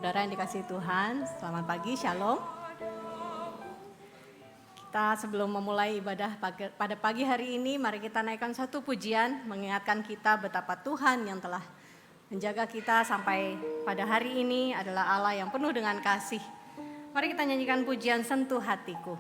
Saudara yang dikasihi Tuhan, selamat pagi, Shalom. Kita sebelum memulai ibadah pada pagi hari ini, mari kita naikkan satu pujian mengingatkan kita betapa Tuhan yang telah menjaga kita sampai pada hari ini adalah Allah yang penuh dengan kasih. Mari kita nyanyikan pujian Sentuh Hatiku.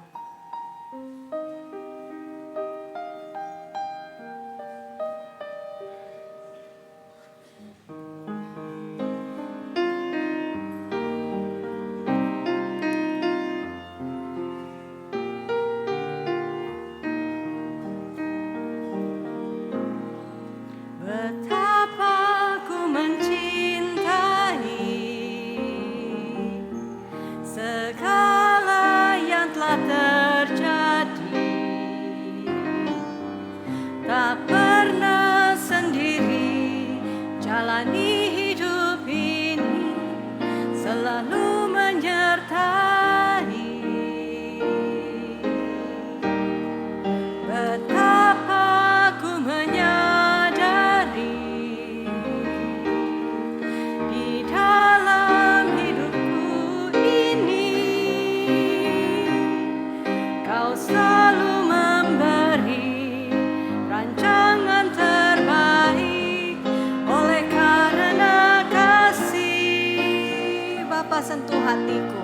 Sentuh hatiku,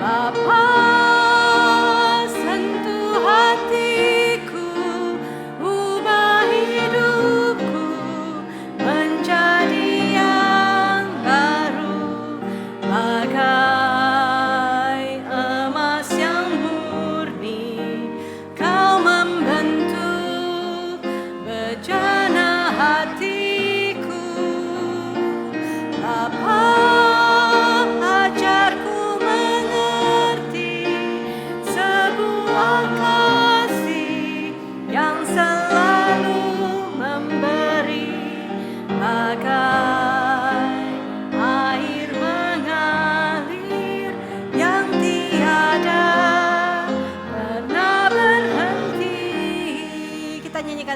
Bapa, sentuh hatiku, ubah hidupku menjadi yang baru, bagai emas yang murni. Kau membentuk bejana hatiku, Bapa.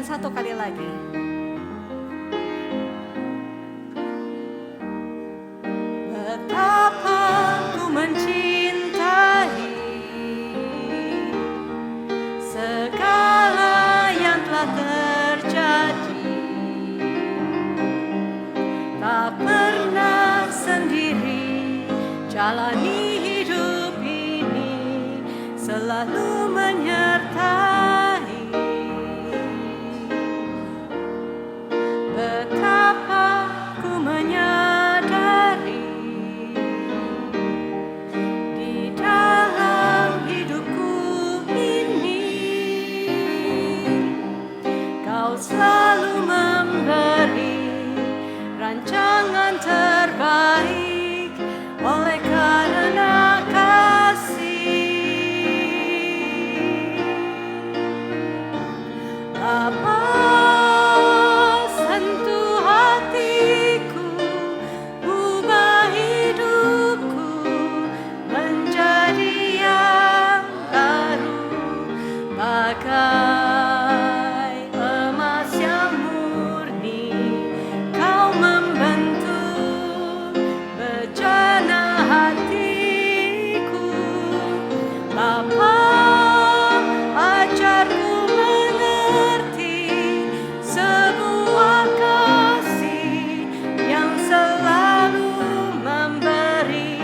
Satu kali lagi. Betapa ku mencintai segala yang telah terjadi. Tak pernah sendiri jalani hidup ini, selalu menyertai. Betapa ku menyadari di dalam hidupku ini, Kau selalu memberi rancangan terbaik oleh karena kasih. Bapa, bagai emas yang murni, Kau membentuk bejana hatiku. Bapa, ajarku mengerti sebuah kasih yang selalu memberi,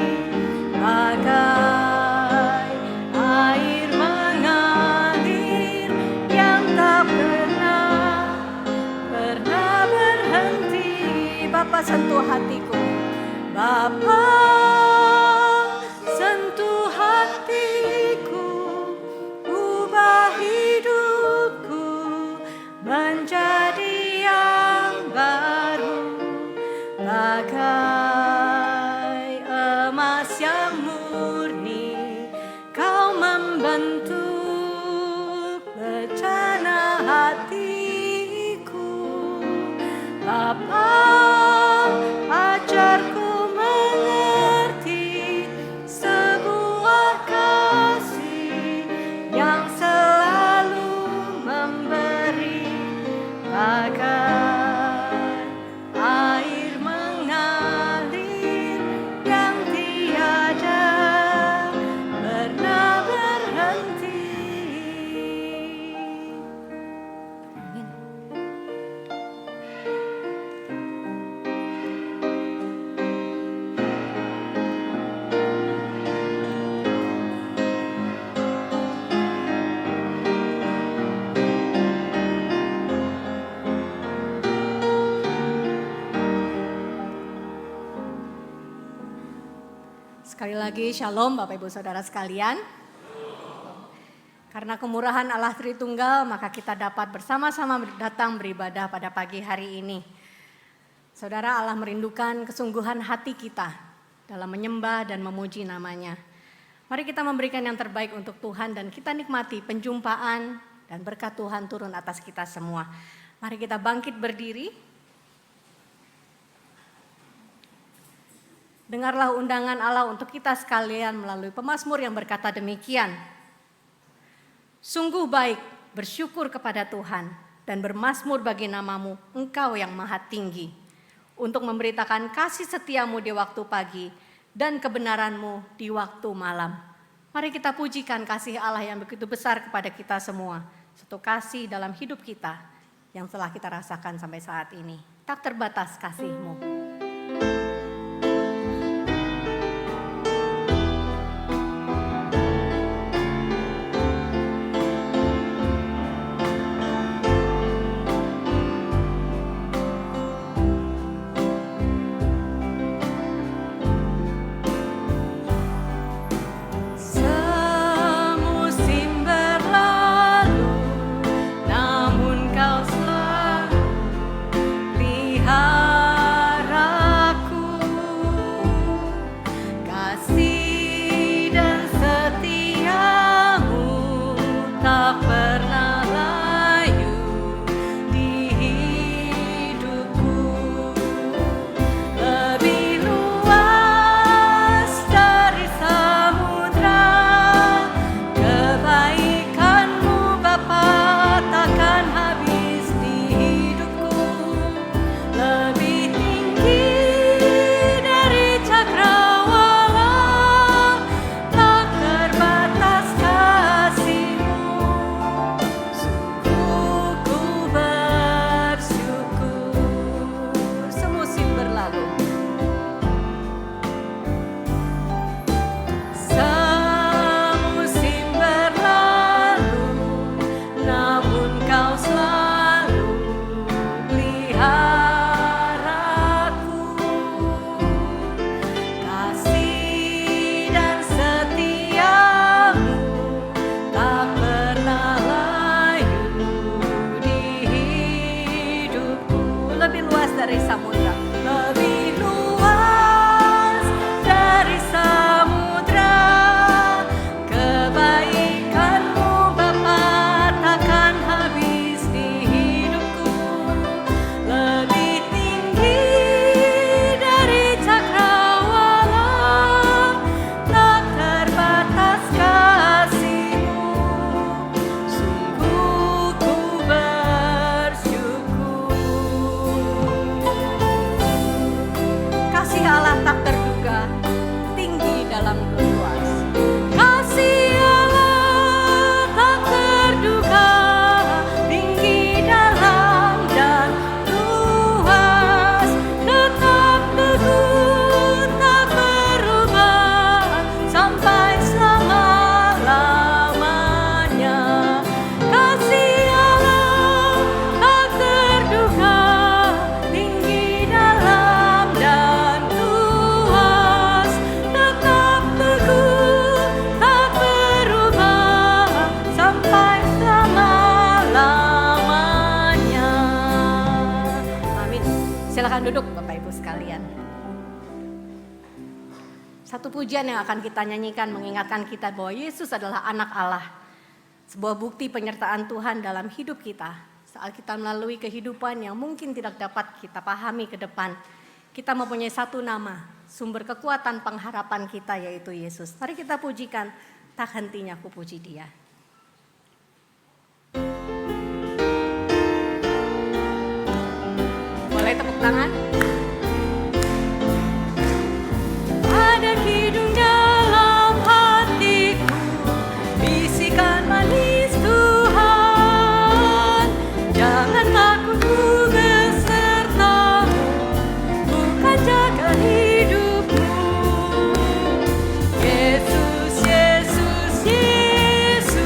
bagai air mengalir yang tak pernah berhenti. Bapa, sentuh hatiku, Bapa, sentuh hatiku, ubah hidupku menjadi yang baru, bagai emas yang murni. Kau membentuk bejana hatiku. Bapa, ajarku mengerti sebuah kasih yang selalu memberi, bagai air mengalir Sekali lagi shalom Bapak Ibu Saudara sekalian. Karena kemurahan Allah Tritunggal, maka kita dapat bersama-sama datang beribadah pada pagi hari ini. Saudara, Allah merindukan kesungguhan hati kita dalam menyembah dan memuji namanya. Mari kita memberikan yang terbaik untuk Tuhan dan kita nikmati penjumpaan dan berkat Tuhan turun atas kita semua. Mari kita bangkit berdiri. Dengarlah undangan Allah untuk kita sekalian melalui pemazmur yang berkata demikian. Sungguh baik bersyukur kepada Tuhan dan bermazmur bagi namamu, Engkau yang maha tinggi, untuk memberitakan kasih setiamu di waktu pagi dan kebenaranmu di waktu malam. Mari kita pujikan kasih Allah yang begitu besar kepada kita semua. Satu kasih dalam hidup kita yang telah kita rasakan sampai saat ini. Tak terbatas kasih-Mu. Duduk Bapak Ibu sekalian. Satu pujian yang akan kita nyanyikan mengingatkan kita bahwa Yesus adalah anak Allah. Sebuah bukti penyertaan Tuhan dalam hidup kita. Saat kita melalui kehidupan yang mungkin tidak dapat kita pahami ke depan. Kita mempunyai satu nama, sumber kekuatan pengharapan kita yaitu Yesus. Mari kita pujikan, tak hentinya ku puji Dia. Boleh tepuk tangan? Ada hidung dalam hatiku, bisikan manis Tuhan. Janganlah ku besertamu, bukan jaga hidupmu. Yesus, Yesus, Yesus.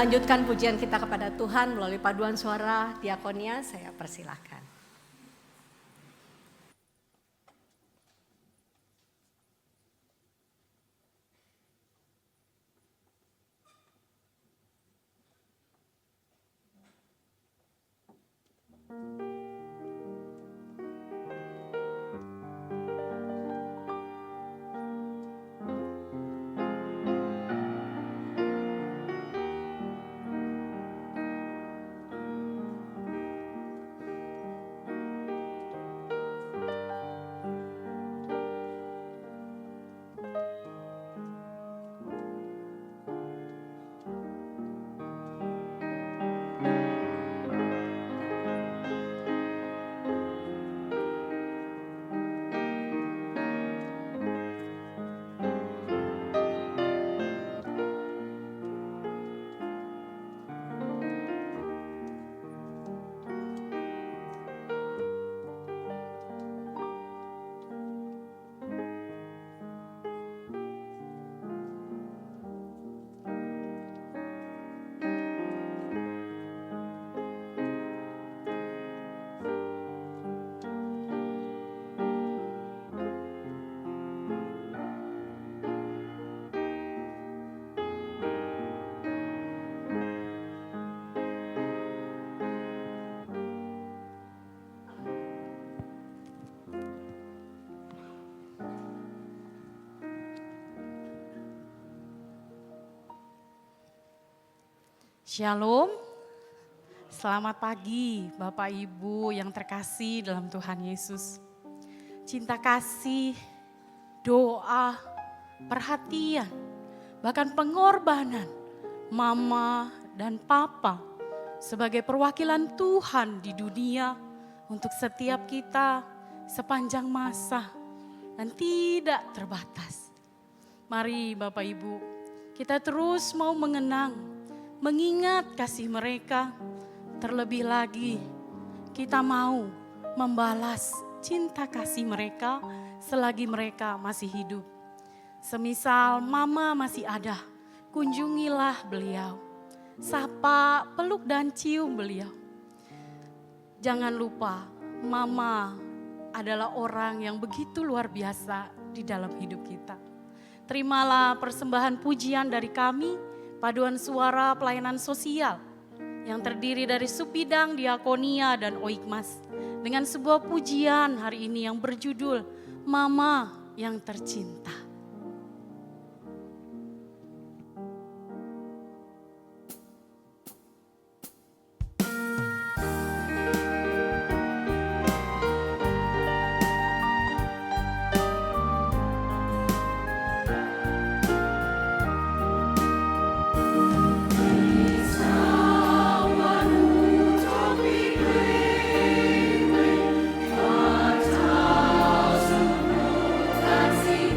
melanjutkan pujian kita kepada Tuhan melalui paduan suara diakonia, saya persilahkan. Shalom, selamat pagi Bapak Ibu yang terkasih dalam Tuhan Yesus. Cinta kasih, doa, perhatian, bahkan pengorbanan Mama dan Papa sebagai perwakilan Tuhan di dunia untuk setiap kita sepanjang masa dan tidak terbatas. Mari Bapak Ibu, kita terus mau mengingat kasih mereka, terlebih lagi kita mau membalas cinta kasih mereka selagi mereka masih hidup. Semisal Mama masih ada, kunjungilah beliau, sapa, peluk dan cium beliau. Jangan lupa, Mama adalah orang yang begitu luar biasa di dalam hidup kita. Terimalah persembahan pujian dari kami, Paduan Suara Pelayanan Sosial yang terdiri dari Supidang, Diakonia, dan Oikmas dengan sebuah pujian hari ini yang berjudul Mama yang Tercinta. Kasih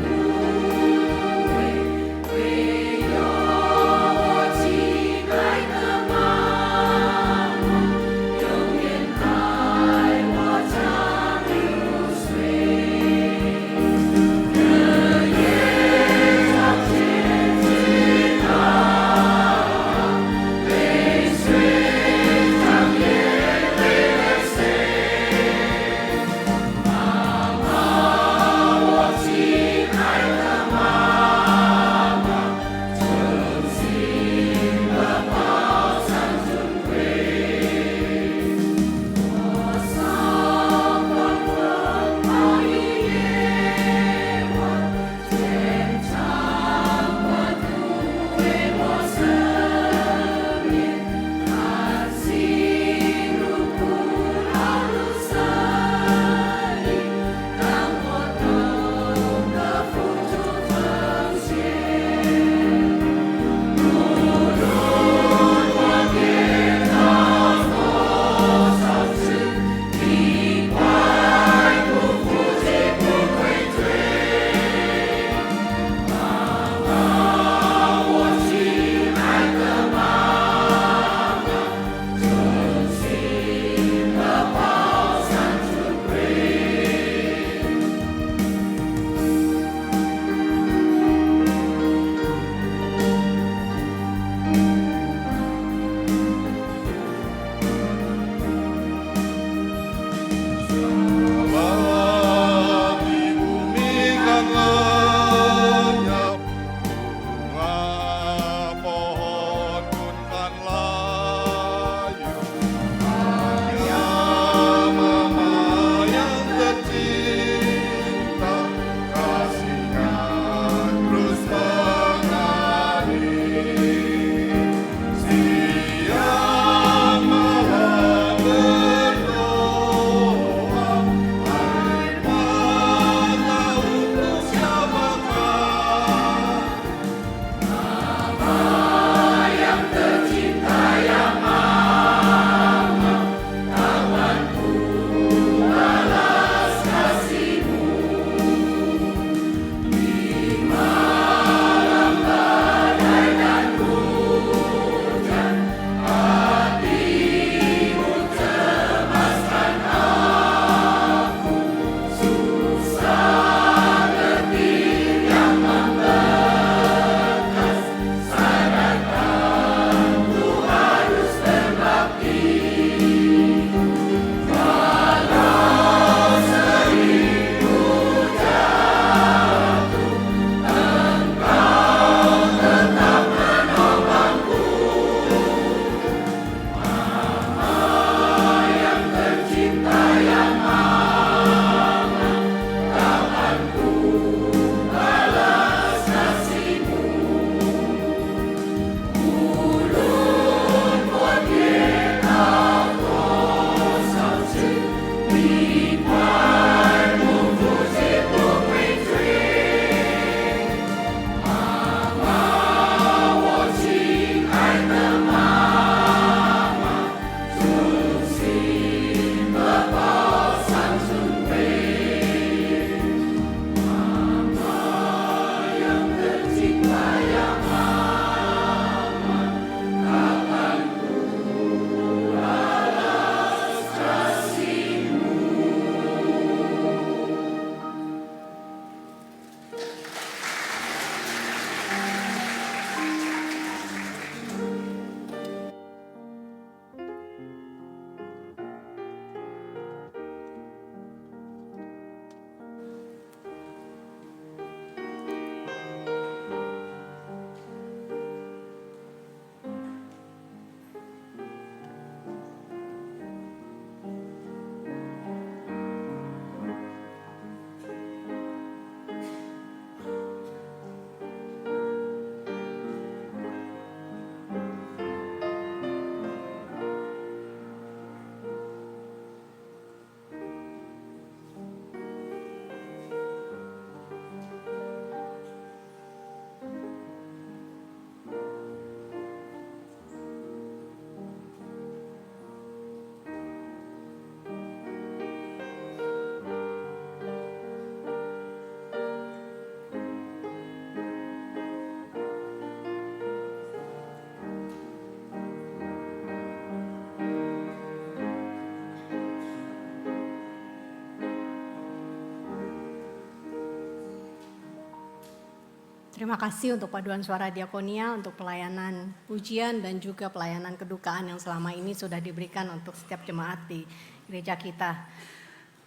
Terima kasih untuk paduan suara diakonia, untuk pelayanan pujian dan juga pelayanan kedukaan yang selama ini sudah diberikan untuk setiap jemaat di gereja kita.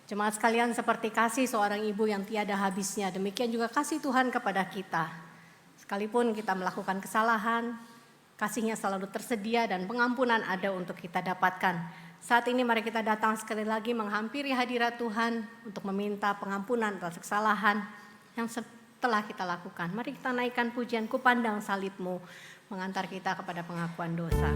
Jemaat sekalian, seperti kasih seorang ibu yang tiada habisnya, demikian juga kasih Tuhan kepada kita. Sekalipun kita melakukan kesalahan, kasih-Nya selalu tersedia dan pengampunan ada untuk kita dapatkan. Saat ini mari kita datang sekali lagi menghampiri hadirat Tuhan untuk meminta pengampunan atas kesalahan yang telah kita lakukan. Mari kita naikkan pujian Ku Pandang Salib-Mu, mengantar kita kepada pengakuan dosa.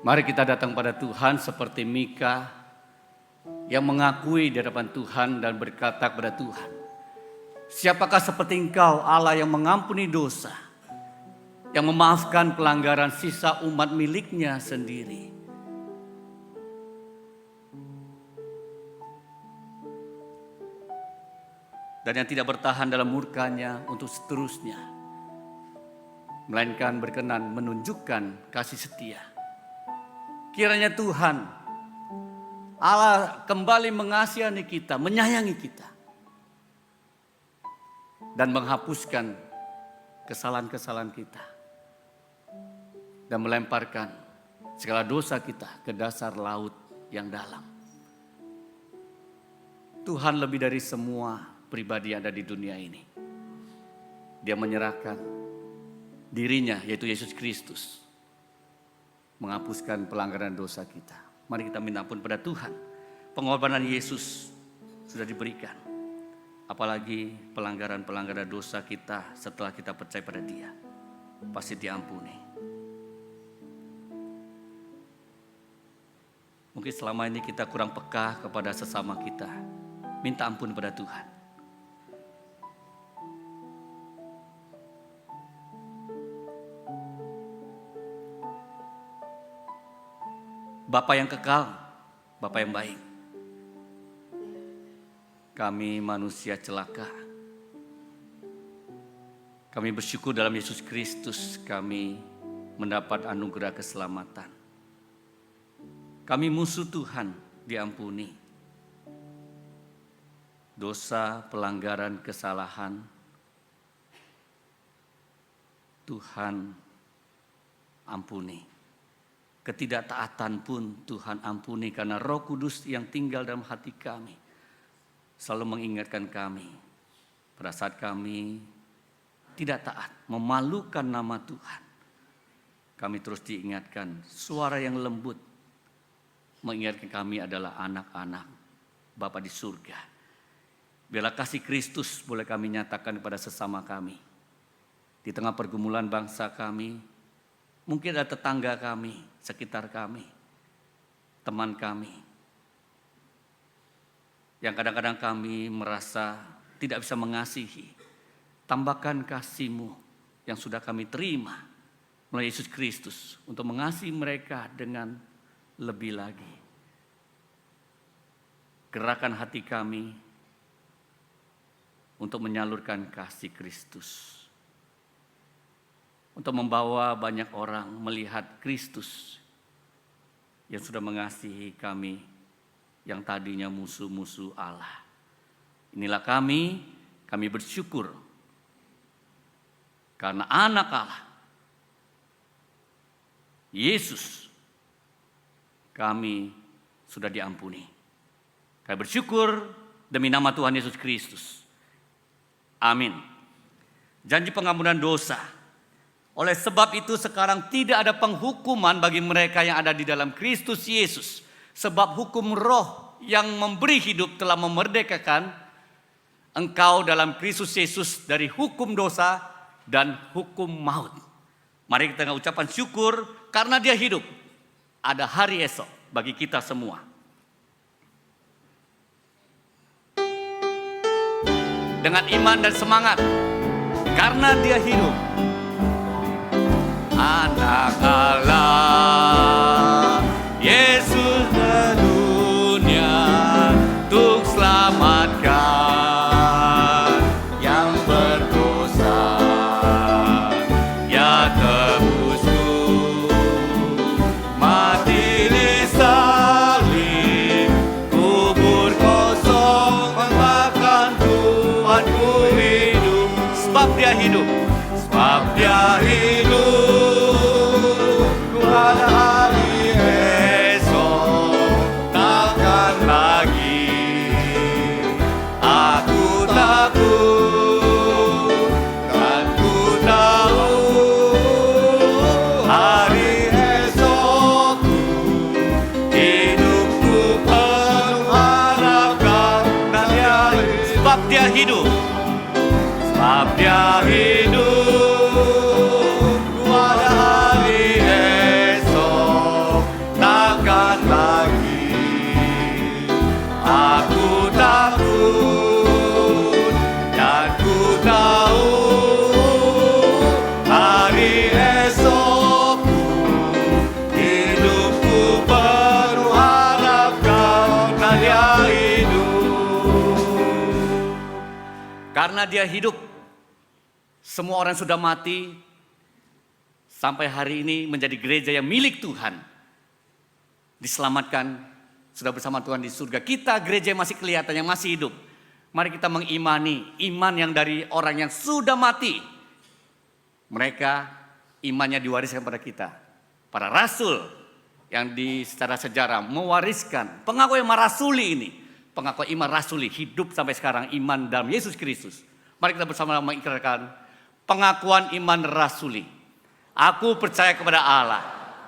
Mari kita datang pada Tuhan seperti Mika yang mengakui di hadapan Tuhan dan berkata kepada Tuhan, siapakah seperti Engkau, Allah yang mengampuni dosa, yang memaafkan pelanggaran sisa umat miliknya sendiri. Dan yang tidak bertahan dalam murkanya untuk seterusnya, melainkan berkenan menunjukkan kasih setia. Kiranya Tuhan Allah kembali mengasihani kita, menyayangi kita, dan menghapuskan kesalahan-kesalahan kita, dan melemparkan segala dosa kita ke dasar laut yang dalam. Tuhan lebih dari semua pribadi yang ada di dunia ini. Dia menyerahkan dirinya, yaitu Yesus Kristus, menghapuskan pelanggaran dosa kita. Mari kita minta ampun pada Tuhan. Pengorbanan Yesus sudah diberikan. Apalagi pelanggaran-pelanggaran dosa kita setelah kita percaya pada Dia, pasti diampuni. Mungkin selama ini kita kurang peka kepada sesama kita. Minta ampun pada Tuhan. Bapa yang kekal, Bapa yang baik. Kami manusia celaka. Kami bersyukur dalam Yesus Kristus kami mendapat anugerah keselamatan. Kami musuh Tuhan, diampuni. Dosa, pelanggaran, kesalahan, Tuhan ampuni. Ketidaktaatan pun Tuhan ampuni, karena Roh Kudus yang tinggal dalam hati kami selalu mengingatkan kami pada saat kami tidak taat, memalukan nama Tuhan. Kami terus diingatkan, suara yang lembut mengingatkan kami adalah anak-anak Bapa di surga. Biarlah kasih Kristus boleh kami nyatakan kepada sesama kami. Di tengah pergumulan bangsa kami, mungkin ada tetangga kami, sekitar kami, teman kami, yang kadang-kadang kami merasa tidak bisa mengasihi. Tambahkan kasih-Mu yang sudah kami terima melalui Yesus Kristus untuk mengasihi mereka dengan lebih lagi. Gerakan hati kami untuk menyalurkan kasih Kristus, untuk membawa banyak orang melihat Kristus yang sudah mengasihi kami yang tadinya musuh-musuh Allah. Inilah kami bersyukur karena anak Allah, Yesus, kami sudah diampuni. Kami bersyukur demi nama Tuhan Yesus Kristus. Amin. Janji pengampunan dosa. Oleh sebab itu sekarang tidak ada penghukuman bagi mereka yang ada di dalam Kristus Yesus. Sebab hukum roh yang memberi hidup telah memerdekakan engkau dalam Kristus Yesus dari hukum dosa dan hukum maut. Mari kita ucapkan syukur karena Dia hidup. Ada hari esok bagi kita semua. Dengan iman dan semangat, karena Dia hidup. Anak Allah, Yesus ke dunia untuk selamatkan yang berdosa. Ya tebusku, mati di salib, kubur kosong memakan Tuhanku hidup. Sebab Dia hidup, sebab Dia hidup. Pada hari esok takkan lagi aku takut, kan ku tahu hari esokku, hidupku penuh harapkan dan Dia sebab Dia hidup, sebab Dia hidup. Pada hari esok takkan lagi aku takut, dan ku tahu hari esokku, hidupku penuh harap karena Dia hidup. Karena Dia hidup, semua orang sudah mati sampai hari ini menjadi gereja yang milik Tuhan. Diselamatkan, sudah bersama Tuhan di surga. Kita gereja yang masih kelihatan, yang masih hidup. Mari kita mengimani iman yang dari orang yang sudah mati. Mereka imannya diwariskan pada kita. Para rasul yang secara sejarah mewariskan pengakuan iman rasuli ini. Pengakuan iman rasuli hidup sampai sekarang, iman dalam Yesus Kristus. Mari kita bersama-sama mengikrarkan pengakuan iman rasuli. Aku percaya kepada Allah,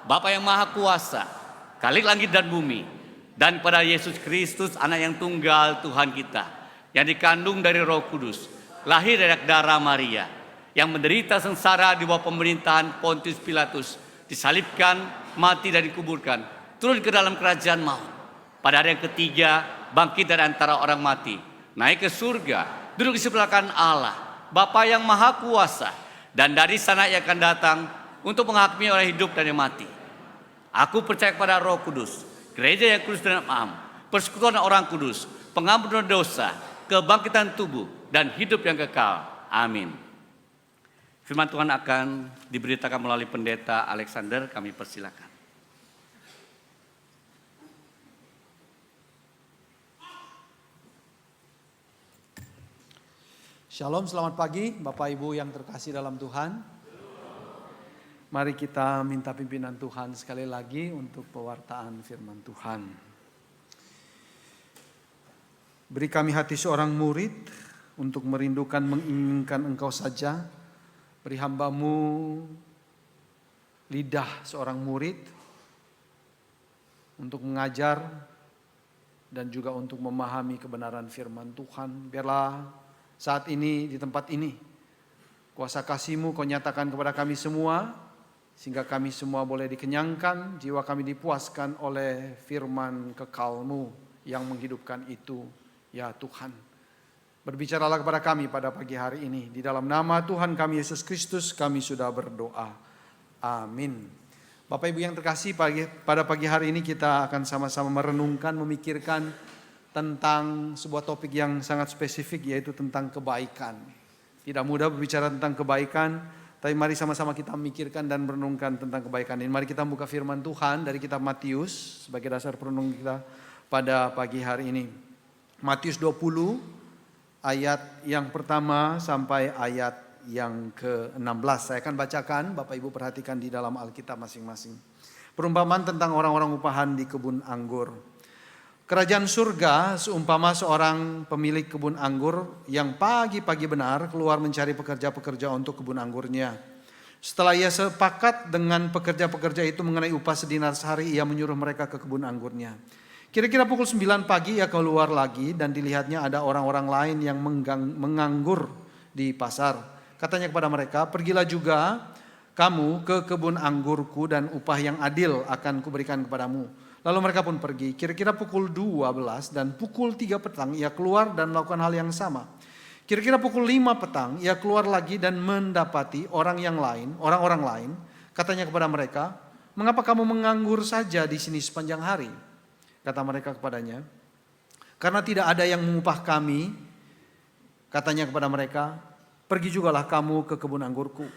Bapa yang Maha Kuasa, Khalik langit dan bumi, dan kepada Yesus Kristus, Anak yang tunggal Tuhan kita, yang dikandung dari Roh Kudus, lahir dari darah Maria, yang menderita sengsara di bawah pemerintahan Pontius Pilatus, disalibkan, mati dan dikuburkan, turun ke dalam kerajaan maut. Pada hari yang ketiga, bangkit dari antara orang mati, naik ke surga, duduk di sebelah kanan Allah, Bapa yang Maha Kuasa, dan dari sana Ia akan datang untuk menghakimi orang hidup dan yang mati. Aku percaya kepada Roh Kudus, gereja yang kudus dan am, persekutuan orang kudus, pengampunan dosa, kebangkitan tubuh, dan hidup yang kekal. Amin. Firman Tuhan akan diberitakan melalui pendeta Alexander, kami persilakan. Shalom, selamat pagi Bapak Ibu yang terkasih dalam Tuhan. Mari kita minta pimpinan Tuhan sekali lagi untuk pewartaan firman Tuhan. Beri kami hati seorang murid untuk merindukan menginginkan Engkau saja. Beri hamba-Mu lidah seorang murid untuk mengajar dan juga untuk memahami kebenaran firman Tuhan. Biarlah saat ini di tempat ini kuasa kasih-Mu Kau nyatakan kepada kami semua, sehingga kami semua boleh dikenyangkan, jiwa kami dipuaskan oleh firman kekal-Mu yang menghidupkan itu, ya Tuhan. Berbicaralah kepada kami pada pagi hari ini. Di dalam nama Tuhan kami Yesus Kristus kami sudah berdoa. Amin. Bapak Ibu yang terkasih, pada pagi hari ini kita akan sama-sama merenungkan, memikirkan tentang sebuah topik yang sangat spesifik, yaitu tentang kebaikan. Tidak mudah berbicara tentang kebaikan, tapi mari sama-sama kita memikirkan dan merenungkan tentang kebaikan ini. Mari kita buka firman Tuhan dari kitab Matius sebagai dasar perenungan kita pada pagi hari ini. Matius 20 ayat yang pertama sampai ayat yang ke-16. Saya akan bacakan, Bapak Ibu perhatikan di dalam Alkitab masing-masing. Perumpamaan tentang orang-orang upahan di kebun anggur. Kerajaan surga seumpama seorang pemilik kebun anggur yang pagi-pagi benar keluar mencari pekerja-pekerja untuk kebun anggurnya. Setelah ia sepakat dengan pekerja-pekerja itu mengenai upah sedinar sehari, ia menyuruh mereka ke kebun anggurnya. Kira-kira pukul 9 pagi ia keluar lagi dan dilihatnya ada orang-orang lain yang menganggur di pasar. Katanya kepada mereka, pergilah juga kamu ke kebun anggurku dan upah yang adil akan kuberikan kepadamu. Lalu mereka pun pergi. Kira-kira pukul 12 dan pukul 3 petang ia keluar dan melakukan hal yang sama. Kira-kira pukul 5 petang ia keluar lagi dan mendapati orang-orang lain. Katanya kepada mereka, mengapa kamu menganggur saja di sini sepanjang hari? Kata mereka kepadanya, karena tidak ada yang mengupah kami. Katanya kepada mereka, pergi jugalah kamu ke kebun anggurku.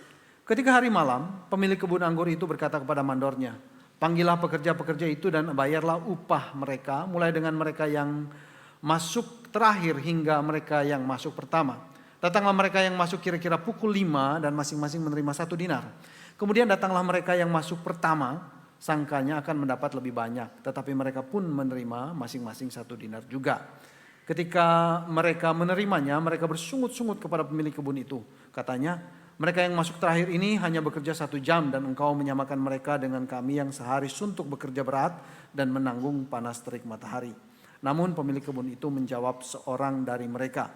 Ketika hari malam, pemilik kebun anggur itu berkata kepada mandornya, panggillah pekerja-pekerja itu dan bayarlah upah mereka, mulai dengan mereka yang masuk terakhir hingga mereka yang masuk pertama. Datanglah mereka yang masuk kira-kira pukul 5 dan masing-masing menerima 1 dinar. Kemudian datanglah mereka yang masuk pertama, sangkanya akan mendapat lebih banyak. Tetapi mereka pun menerima masing-masing 1 dinar juga. Ketika mereka menerimanya, mereka bersungut-sungut kepada pemilik kebun itu. Katanya, mereka yang masuk terakhir ini hanya bekerja 1 jam dan engkau menyamakan mereka dengan kami yang sehari suntuk bekerja berat dan menanggung panas terik matahari. Namun pemilik kebun itu menjawab seorang dari mereka,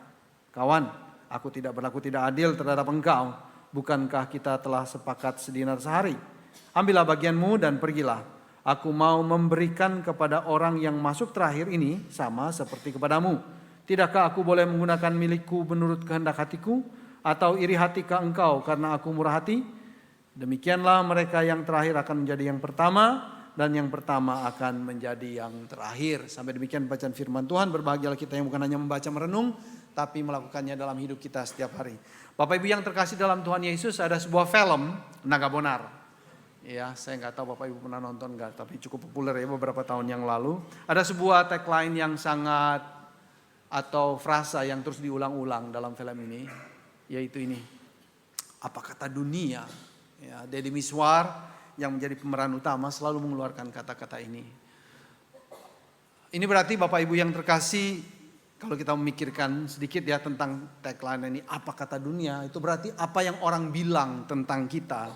kawan, aku tidak berlaku tidak adil terhadap engkau. Bukankah kita telah sepakat sedinar sehari? Ambillah bagianmu dan pergilah. Aku mau memberikan kepada orang yang masuk terakhir ini sama seperti kepadamu. Tidakkah aku boleh menggunakan milikku menurut kehendak hatiku? Atau iri hatikah engkau karena aku murah hati? Demikianlah mereka yang terakhir akan menjadi yang pertama, dan yang pertama akan menjadi yang terakhir. Sampai demikian bacaan firman Tuhan. Berbahagialah kita yang bukan hanya membaca merenung, tapi melakukannya dalam hidup kita setiap hari. Bapak Ibu yang terkasih dalam Tuhan Yesus, ada sebuah film Naga Bonar. Ya, saya nggak tahu Bapak Ibu pernah nonton nggak, tapi cukup populer ya beberapa tahun yang lalu. Ada sebuah tagline yang sangat atau frasa yang terus diulang-ulang dalam film ini, yaitu ini, apa kata dunia? Ya, Deddy Miswar yang menjadi pemeran utama selalu mengeluarkan kata-kata ini. Ini berarti Bapak Ibu yang terkasih, kalau kita memikirkan sedikit ya tentang tagline ini, apa kata dunia, itu berarti apa yang orang bilang tentang kita,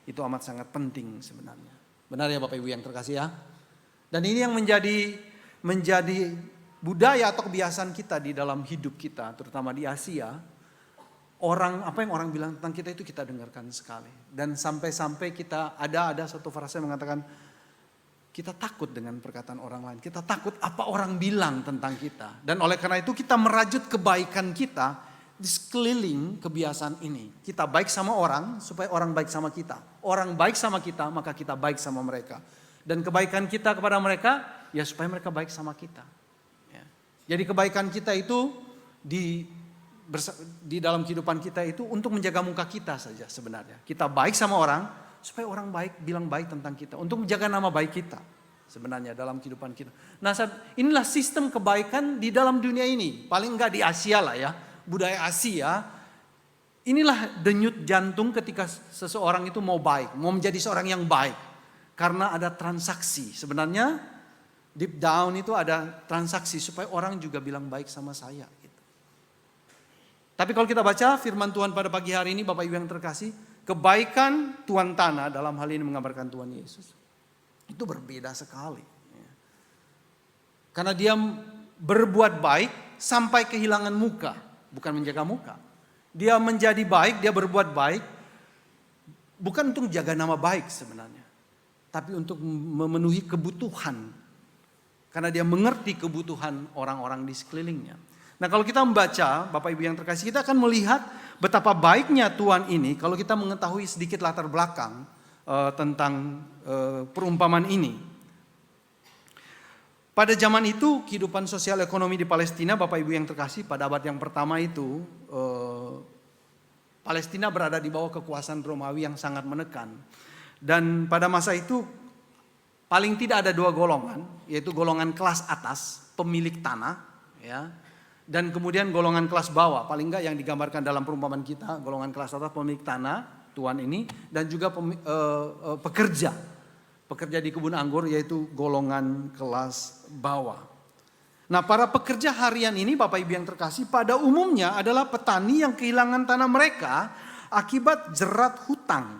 itu amat sangat penting sebenarnya. Benar ya Bapak Ibu yang terkasih ya? Dan ini yang menjadi budaya atau kebiasaan kita di dalam hidup kita, terutama di Asia. Apa yang orang bilang tentang kita itu kita dengarkan sekali. Dan sampai-sampai kita ada satu frasa yang mengatakan, kita takut dengan perkataan orang lain. Kita takut apa orang bilang tentang kita. Dan oleh karena itu kita merajut kebaikan kita di sekeliling kebiasaan ini. Kita baik sama orang supaya orang baik sama kita. Orang baik sama kita maka kita baik sama mereka. Dan kebaikan kita kepada mereka ya supaya mereka baik sama kita. Ya. Jadi kebaikan kita itu di dalam kehidupan kita itu untuk menjaga muka kita saja sebenarnya. Kita baik sama orang supaya orang baik bilang baik tentang kita. Untuk menjaga nama baik kita sebenarnya dalam kehidupan kita. Nah inilah sistem kebaikan di dalam dunia ini. Paling enggak di Asia lah ya. budaya Asia, inilah denyut jantung ketika seseorang itu mau baik, mau menjadi seorang yang baik. Karena ada transaksi. Sebenarnya deep down itu ada transaksi supaya orang juga bilang baik sama saya. Gitu. Tapi kalau kita baca firman Tuhan pada pagi hari ini, Bapak Ibu yang terkasih, kebaikan tuan tanah dalam hal ini menggambarkan Tuhan Yesus. Itu berbeda sekali. Karena dia berbuat baik sampai kehilangan muka. Bukan menjaga muka. Dia menjadi baik, dia berbuat baik. Bukan untuk jaga nama baik sebenarnya. Tapi untuk memenuhi kebutuhan. Karena dia mengerti kebutuhan orang-orang di sekelilingnya. Nah kalau kita membaca, Bapak Ibu yang terkasih, kita akan melihat betapa baiknya Tuhan ini. Kalau kita mengetahui sedikit latar belakang tentang perumpamaan ini. Pada zaman itu kehidupan sosial ekonomi di Palestina, Bapak Ibu yang terkasih, pada abad yang pertama itu Palestina berada di bawah kekuasaan Romawi yang sangat menekan. Dan pada masa itu paling tidak ada dua golongan, yaitu golongan kelas atas, pemilik tanah, ya, dan kemudian golongan kelas bawah, paling enggak yang digambarkan dalam perumpamaan kita, golongan kelas atas pemilik tanah, tuan ini, dan juga pekerja di kebun anggur, yaitu golongan kelas bawah. Nah para pekerja harian ini Bapak Ibu yang terkasih pada umumnya adalah petani yang kehilangan tanah mereka akibat jerat hutang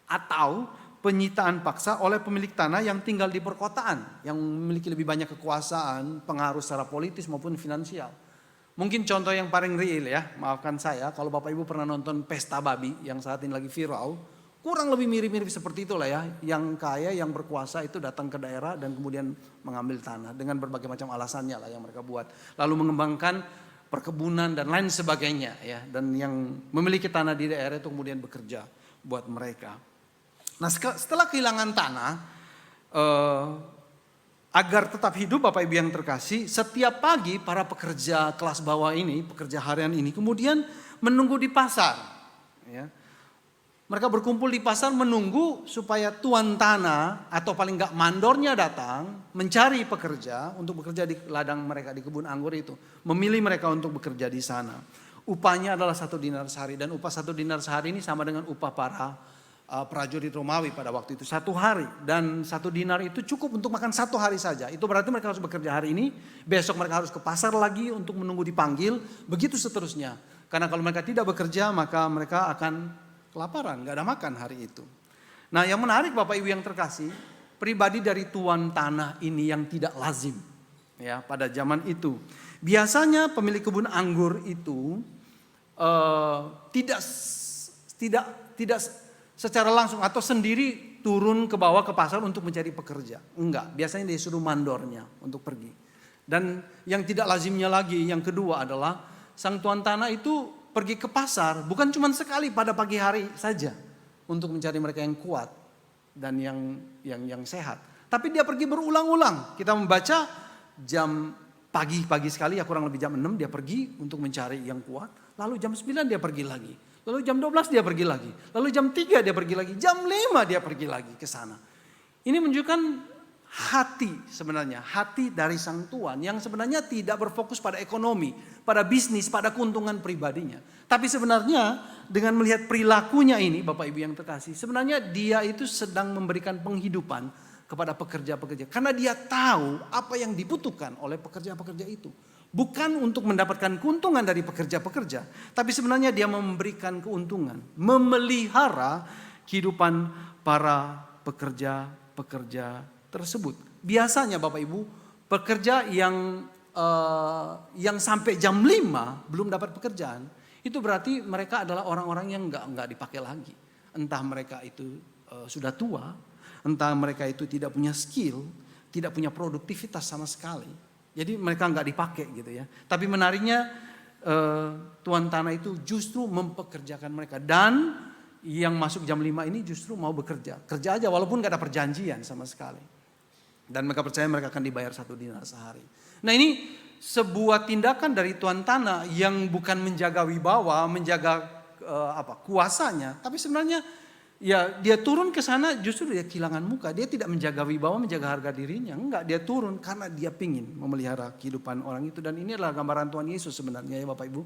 atau penyitaan paksa oleh pemilik tanah yang tinggal di perkotaan, yang memiliki lebih banyak kekuasaan, pengaruh secara politis maupun finansial. Mungkin contoh yang paling real ya, maafkan saya kalau Bapak Ibu pernah nonton Pesta Babi yang saat ini lagi viral, kurang lebih mirip-mirip seperti itulah ya. Yang kaya, yang berkuasa itu datang ke daerah dan kemudian mengambil tanah dengan berbagai macam alasannya lah yang mereka buat. Lalu mengembangkan perkebunan dan lain sebagainya ya. Dan yang memiliki tanah di daerah itu kemudian bekerja buat mereka. Nah setelah kehilangan tanah, agar tetap hidup Bapak Ibu yang terkasih, setiap pagi para pekerja kelas bawah ini, pekerja harian ini kemudian menunggu di pasar. Ya. Mereka berkumpul di pasar menunggu supaya tuan tanah atau paling enggak mandornya datang mencari pekerja untuk bekerja di ladang mereka di kebun anggur itu. Memilih mereka untuk bekerja di sana. Upahnya adalah 1 dinar sehari dan upah 1 dinar sehari ini sama dengan upah para prajurit Romawi pada waktu itu 1 hari. Dan 1 dinar itu cukup untuk makan 1 hari saja. Itu berarti mereka harus bekerja hari ini, besok mereka harus ke pasar lagi untuk menunggu dipanggil, begitu seterusnya. Karena kalau mereka tidak bekerja maka mereka akan kelaparan, gak ada makan hari itu. Nah yang menarik Bapak Ibu yang terkasih, pribadi dari tuan tanah ini yang tidak lazim ya pada zaman itu. Biasanya pemilik kebun anggur itu tidak secara langsung atau sendiri turun ke bawah ke pasar untuk mencari pekerja. Enggak, biasanya dia suruh mandornya untuk pergi. Dan yang tidak lazimnya lagi, yang kedua adalah sang tuan tanah itu pergi ke pasar bukan cuma sekali pada pagi hari saja untuk mencari mereka yang kuat dan yang sehat. Tapi dia pergi berulang-ulang. Kita membaca jam pagi sekali ya kurang lebih jam 6 dia pergi untuk mencari yang kuat. Lalu jam 9 dia pergi lagi. Lalu jam 12 dia pergi lagi. Lalu jam 3 dia pergi lagi. Jam 5 dia pergi lagi ke sana. Ini menunjukkan hati sebenarnya, hati dari sang tuan yang sebenarnya tidak berfokus pada ekonomi, pada bisnis, pada keuntungan pribadinya. Tapi sebenarnya dengan melihat perilakunya ini Bapak Ibu yang terkasih, sebenarnya dia itu sedang memberikan penghidupan kepada pekerja-pekerja. Karena dia tahu apa yang dibutuhkan oleh pekerja-pekerja itu. Bukan untuk mendapatkan keuntungan dari pekerja-pekerja, tapi sebenarnya dia memberikan keuntungan, memelihara kehidupan para pekerja-pekerja tersebut. Biasanya Bapak Ibu, pekerja yang sampai jam 5 belum dapat pekerjaan, itu berarti mereka adalah orang-orang yang enggak dipakai lagi. Entah mereka itu sudah tua, entah mereka itu tidak punya skill, tidak punya produktivitas sama sekali. Jadi mereka enggak dipakai gitu ya. Tapi menariknya tuan tanah itu justru mempekerjakan mereka. Dan yang masuk jam 5 ini justru mau bekerja. Kerja aja walaupun enggak ada perjanjian sama sekali. Dan mereka percaya mereka akan dibayar 1 dinar sehari. Nah ini sebuah tindakan dari tuan tanah yang bukan menjaga wibawa, menjaga kuasanya. Tapi sebenarnya ya dia turun ke sana justru dia kehilangan muka. Dia tidak menjaga wibawa, menjaga harga dirinya. Enggak, dia turun karena dia pingin memelihara kehidupan orang itu. Dan ini adalah gambaran Tuhan Yesus sebenarnya ya Bapak Ibu.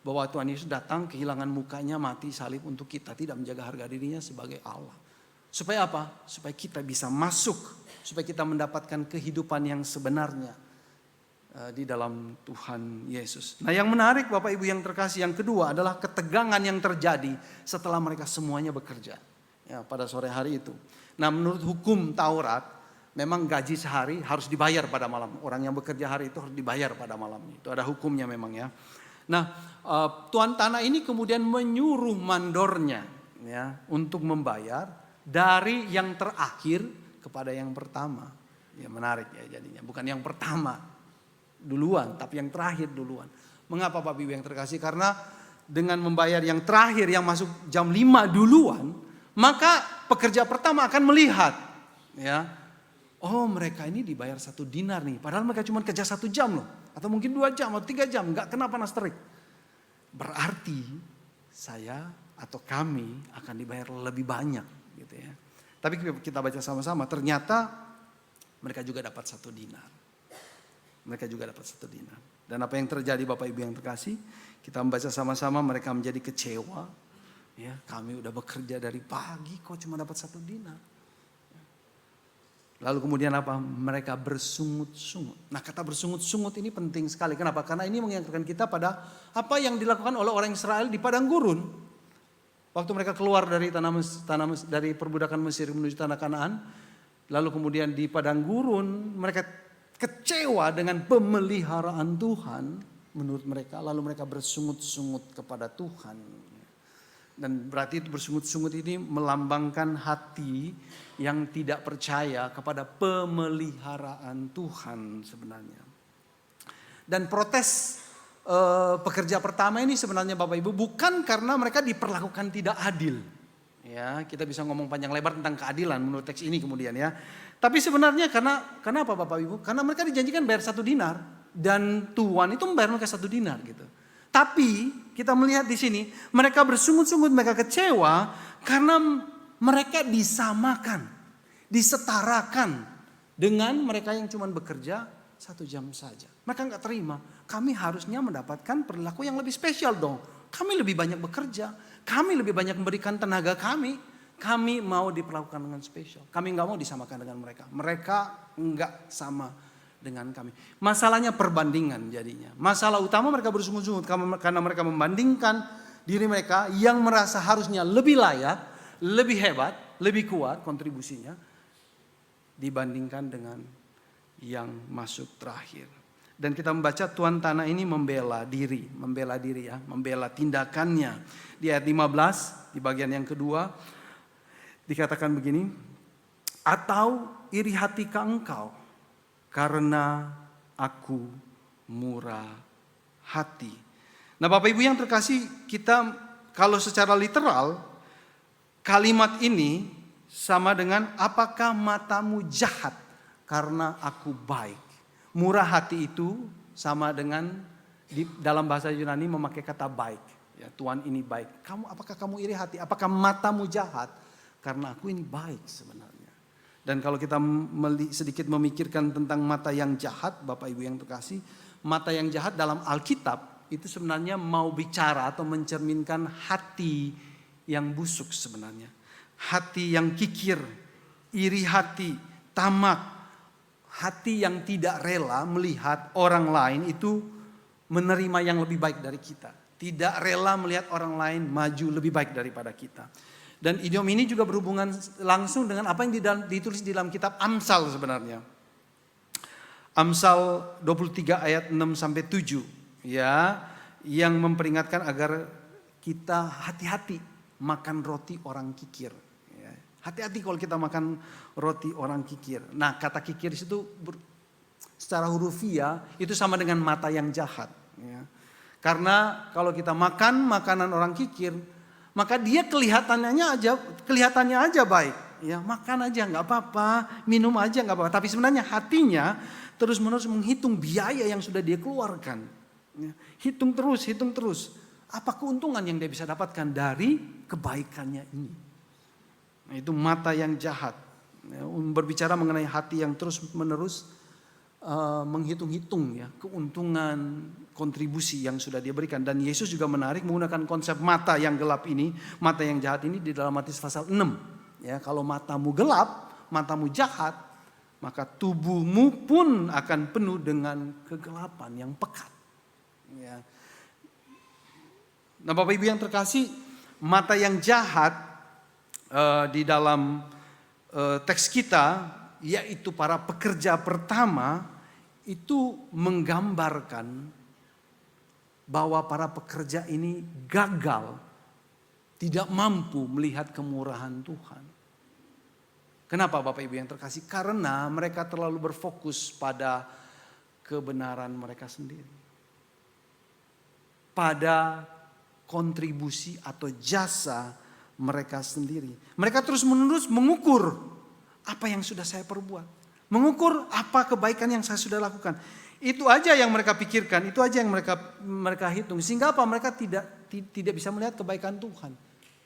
bahwa Tuhan Yesus datang kehilangan mukanya, mati salib untuk kita, tidak menjaga harga dirinya sebagai Allah. Supaya apa? Supaya kita bisa masuk, supaya kita mendapatkan kehidupan yang sebenarnya di dalam Tuhan Yesus. Nah, yang menarik Bapak Ibu yang terkasih, yang kedua adalah ketegangan yang terjadi setelah mereka semuanya bekerja ya, pada sore hari itu. Nah, menurut hukum Taurat, memang gaji sehari harus dibayar pada malam. Orang yang bekerja hari itu harus dibayar pada malam. Itu ada hukumnya memang ya. Nah, tuan tanah ini kemudian menyuruh mandornya ya untuk membayar dari yang terakhir kepada yang pertama. Ya, menarik ya jadinya. Bukan yang pertama duluan, tapi yang terakhir duluan. Mengapa Bapak Ibu yang terkasih? Karena dengan membayar yang terakhir yang masuk jam 5 duluan, maka pekerja pertama akan melihat ya, oh mereka ini dibayar 1 dinar nih, padahal mereka cuma kerja 1 jam loh, atau mungkin 2 jam atau 3 jam, nggak kena panas terik. Berarti saya atau kami akan dibayar lebih banyak gitu ya. Tapi kita baca sama-sama, ternyata mereka juga dapat 1 dinar. Mereka juga dapat 1 dinar. Dan apa yang terjadi Bapak Ibu yang terkasih? Kita membaca sama-sama, mereka menjadi kecewa. Ya, kami udah bekerja dari pagi kok cuma dapat 1 dinar. Lalu kemudian apa? Mereka bersungut-sungut. Nah, kata bersungut-sungut ini penting sekali. Kenapa? Karena ini mengingatkan kita pada apa yang dilakukan oleh orang Israel di padang gurun. Waktu mereka keluar dari dari perbudakan Mesir menuju tanah Kanaan, lalu kemudian di padang gurun mereka kecewa dengan pemeliharaan Tuhan menurut mereka, lalu mereka bersungut-sungut kepada Tuhan. Dan berarti itu bersungut-sungut ini melambangkan hati yang tidak percaya kepada pemeliharaan Tuhan sebenarnya. Dan protes pekerja pertama ini sebenarnya Bapak Ibu bukan karena mereka diperlakukan tidak adil. Ya, kita bisa ngomong panjang lebar tentang keadilan menurut teks ini kemudian ya. Tapi sebenarnya karena apa Bapak Ibu? Karena mereka dijanjikan bayar 1 dinar dan tuan itu membayar mereka 1 dinar gitu. Tapi kita melihat di sini mereka bersungut-sungut, mereka kecewa karena mereka disamakan, disetarakan dengan mereka yang cuma bekerja 1 jam saja. Mereka nggak terima. Kami harusnya mendapatkan perilaku yang lebih spesial dong. Kami lebih banyak bekerja, kami lebih banyak memberikan tenaga kami. Kami mau diperlakukan dengan spesial. Kami nggak mau disamakan dengan mereka. Mereka nggak sama dengan kami. Masalahnya perbandingan jadinya. Masalah utama mereka bersungut-sungut karena mereka membandingkan diri mereka yang merasa harusnya lebih layak, lebih hebat, lebih kuat kontribusinya dibandingkan dengan yang masuk terakhir. Dan kita membaca tuan tanah ini membela diri ya, membela tindakannya. Di ayat 15 di bagian yang kedua dikatakan begini, atau iri hatikah engkau karena aku murah hati. Nah Bapak Ibu yang terkasih, kita kalau secara literal kalimat ini sama dengan apakah matamu jahat karena aku baik. Murah hati itu sama dengan dalam bahasa Yunani memakai kata baik. Ya, Tuhan ini baik. Apakah kamu iri hati? Apakah matamu jahat? Karena aku ini baik sebenarnya. Dan kalau kita sedikit memikirkan tentang mata yang jahat, Bapak Ibu yang terkasih, mata yang jahat dalam Alkitab itu sebenarnya mau bicara atau mencerminkan hati yang busuk sebenarnya. Hati yang kikir, iri hati, tamak. Hati yang tidak rela melihat orang lain itu menerima yang lebih baik dari kita. Tidak rela melihat orang lain maju lebih baik daripada kita. Dan idiom ini juga berhubungan langsung dengan apa yang ditulis di dalam kitab Amsal sebenarnya. Amsal 23 ayat 6-7 ya, yang memperingatkan agar kita hati-hati makan roti orang kikir. Hati-hati kalau kita makan roti orang kikir. Nah, kata kikir itu secara hurufiah itu sama dengan mata yang jahat. Ya. Karena kalau kita makan makanan orang kikir, maka dia kelihatannya aja baik. Ya, makan aja nggak apa-apa, minum aja nggak apa-apa. Tapi sebenarnya hatinya terus-menerus menghitung biaya yang sudah dia keluarkan. Ya. Hitung terus. Apa keuntungan yang dia bisa dapatkan dari kebaikannya ini? Nah, itu mata yang jahat. Ya, berbicara mengenai hati yang terus-menerus menghitung-hitung ya keuntungan kontribusi yang sudah dia berikan. Dan Yesus juga menarik menggunakan konsep mata yang gelap ini, mata yang jahat ini di dalam Matius pasal 6. Ya, kalau matamu gelap, matamu jahat, maka tubuhmu pun akan penuh dengan kegelapan yang pekat. Ya. Nah, Bapak Ibu yang terkasih, mata yang jahat di dalam teks kita, yaitu para pekerja pertama, itu menggambarkan bahwa para pekerja ini gagal, tidak mampu melihat kemurahan Tuhan. Kenapa Bapak Ibu yang terkasih? Karena mereka terlalu berfokus pada kebenaran mereka sendiri. Pada kontribusi atau jasa mereka sendiri. Mereka terus-menerus mengukur apa yang sudah saya perbuat. Mengukur apa kebaikan yang saya sudah lakukan. Itu aja yang mereka pikirkan, itu aja yang mereka hitung. Sehingga apa? Mereka tidak bisa melihat kebaikan Tuhan.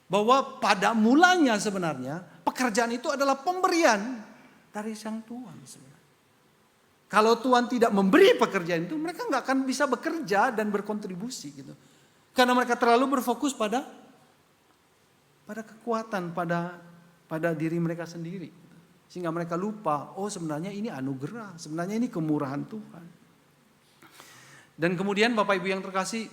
Bahwa pada mulanya sebenarnya pekerjaan itu adalah pemberian dari Sang Tuhan sebenarnya. Kalau Tuhan tidak memberi pekerjaan itu, mereka nggak akan bisa bekerja dan berkontribusi gitu. Karena mereka terlalu berfokus pada kekuatan, pada diri mereka sendiri. Sehingga mereka lupa, oh sebenarnya ini anugerah, sebenarnya ini kemurahan Tuhan. Dan kemudian Bapak Ibu yang terkasih,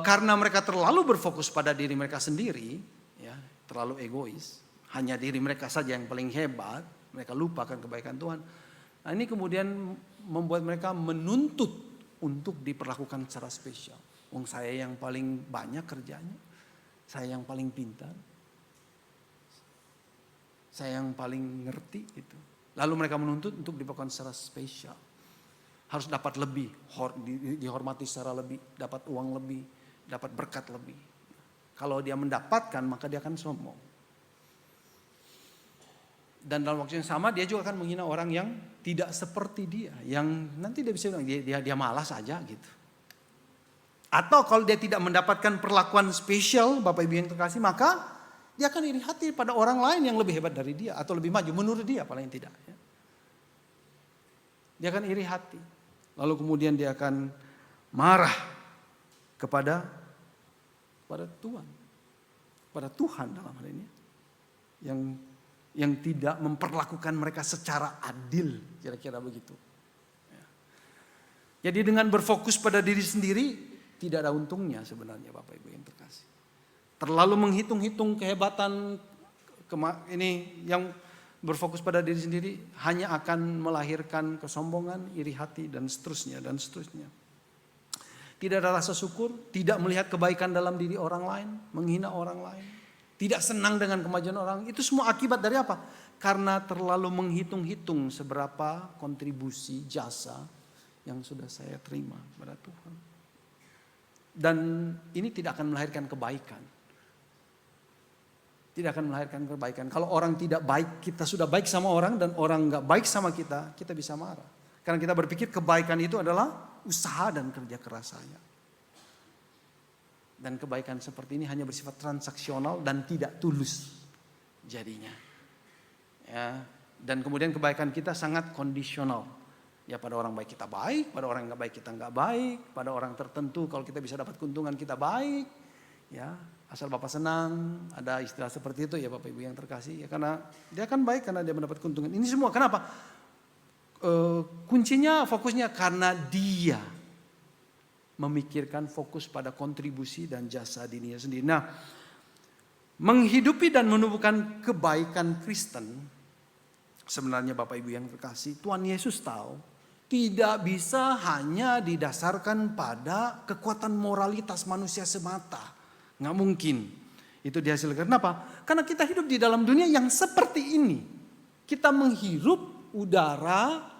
karena mereka terlalu berfokus pada diri mereka sendiri, ya, terlalu egois, hanya diri mereka saja yang paling hebat, mereka lupakan kebaikan Tuhan. Nah, ini kemudian membuat mereka menuntut untuk diperlakukan secara spesial. Saya yang paling banyak kerjanya, saya yang paling pintar, saya yang paling ngerti gitu. Lalu mereka menuntut untuk diperlakukan secara spesial. Harus dapat lebih, dihormati secara lebih, dapat uang lebih, dapat berkat lebih. Kalau dia mendapatkan maka dia akan sombong. Dan dalam waktu yang sama dia juga akan menghina orang yang tidak seperti dia. Yang nanti dia bisa bilang dia malas aja gitu. Atau kalau dia tidak mendapatkan perlakuan spesial Bapak Ibu yang terkasih, maka dia akan iri hati pada orang lain yang lebih hebat dari dia atau lebih maju menurut dia paling tidak. Ya. Dia akan iri hati. Lalu kemudian dia akan marah kepada Tuhan. Pada Tuhan dalam hal ini. Yang tidak memperlakukan mereka secara adil. Kira-kira begitu. Ya. Jadi dengan berfokus pada diri sendiri tidak ada untungnya sebenarnya Bapak Ibu yang terkasih. Terlalu menghitung-hitung kehebatan ini yang berfokus pada diri sendiri hanya akan melahirkan kesombongan, iri hati dan seterusnya dan seterusnya. Tidak ada rasa syukur, tidak melihat kebaikan dalam diri orang lain, menghina orang lain, tidak senang dengan kemajuan orang. Itu semua akibat dari apa? Karena terlalu menghitung-hitung seberapa kontribusi jasa yang sudah saya terima pada Tuhan. Dan ini tidak akan melahirkan kebaikan. Tidak akan melahirkan kebaikan. Kalau orang tidak baik, kita sudah baik sama orang dan orang nggak baik sama kita, kita bisa marah. Karena kita berpikir kebaikan itu adalah usaha dan kerja keras saya. Dan kebaikan seperti ini hanya bersifat transaksional dan tidak tulus jadinya. Ya, dan kemudian kebaikan kita sangat kondisional. Ya pada orang baik kita baik, pada orang nggak baik kita nggak baik, pada orang tertentu kalau kita bisa dapat keuntungan kita baik. Ya, asal Bapak senang, ada istilah seperti itu ya Bapak Ibu yang terkasih. Ya karena dia akan baik karena dia mendapat keuntungan. Ini semua kenapa? Kuncinya, fokusnya karena dia memikirkan fokus pada kontribusi dan jasa dirinya sendiri. Nah, menghidupi dan menumbuhkan kebaikan Kristen, sebenarnya Bapak Ibu yang terkasih, Tuhan Yesus tahu tidak bisa hanya didasarkan pada kekuatan moralitas manusia semata. Nggak mungkin itu dihasilkan. Kenapa? Karena kita hidup di dalam dunia yang seperti ini. Kita menghirup udara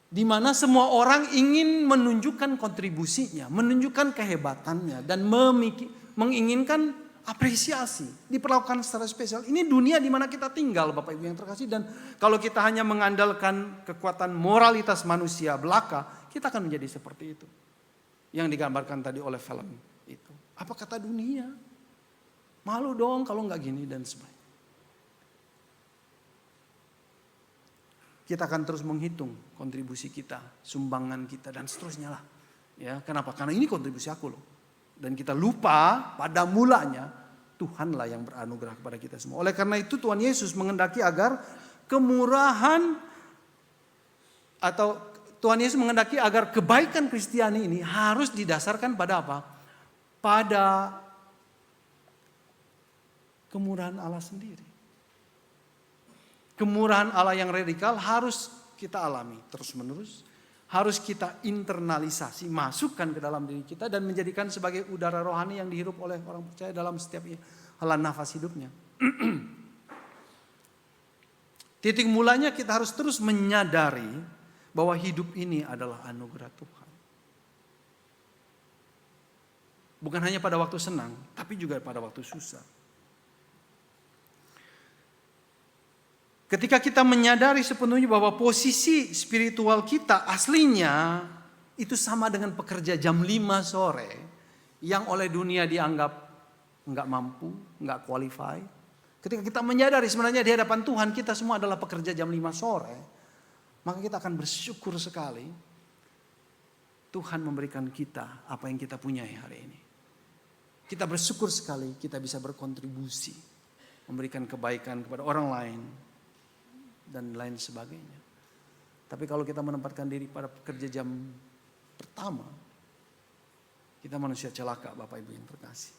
di mana semua orang ingin menunjukkan kontribusinya, menunjukkan kehebatannya dan menginginkan apresiasi, diperlakukan secara spesial. Ini dunia di mana kita tinggal Bapak Ibu yang terkasih, dan kalau kita hanya mengandalkan kekuatan moralitas manusia belaka, kita akan menjadi seperti itu. Yang digambarkan tadi oleh film itu. Apa kata dunia? Malu dong kalau nggak gini dan sebagainya. kita akan terus menghitung kontribusi kita, sumbangan kita dan seterusnya lah. Ya, kenapa? Karena ini kontribusi aku loh. Dan kita lupa pada mulanya Tuhanlah yang beranugerah kepada kita semua. Oleh karena itu Tuhan Yesus menghendaki agar kemurahan atau Tuhan Yesus menghendaki agar kebaikan Kristiani ini harus didasarkan pada apa? Pada kemurahan Allah sendiri. Kemurahan Allah yang radikal harus kita alami terus-menerus. Harus kita internalisasi, masukkan ke dalam diri kita dan menjadikan sebagai udara rohani yang dihirup oleh orang percaya dalam setiap helaan nafas hidupnya. Titik mulanya kita harus terus menyadari bahwa hidup ini adalah anugerah Tuhan. Bukan hanya pada waktu senang, tapi juga pada waktu susah. Ketika kita menyadari sepenuhnya bahwa posisi spiritual kita aslinya itu sama dengan pekerja jam 5 sore yang oleh dunia dianggap enggak mampu, enggak qualified. Ketika kita menyadari sebenarnya di hadapan Tuhan kita semua adalah pekerja jam 5 sore, maka kita akan bersyukur sekali Tuhan memberikan kita apa yang kita punyai hari ini. Kita bersyukur sekali kita bisa berkontribusi, memberikan kebaikan kepada orang lain, dan lain sebagainya. Tapi kalau kita menempatkan diri pada pekerja jam pertama, kita manusia celaka Bapak Ibu yang terkasih.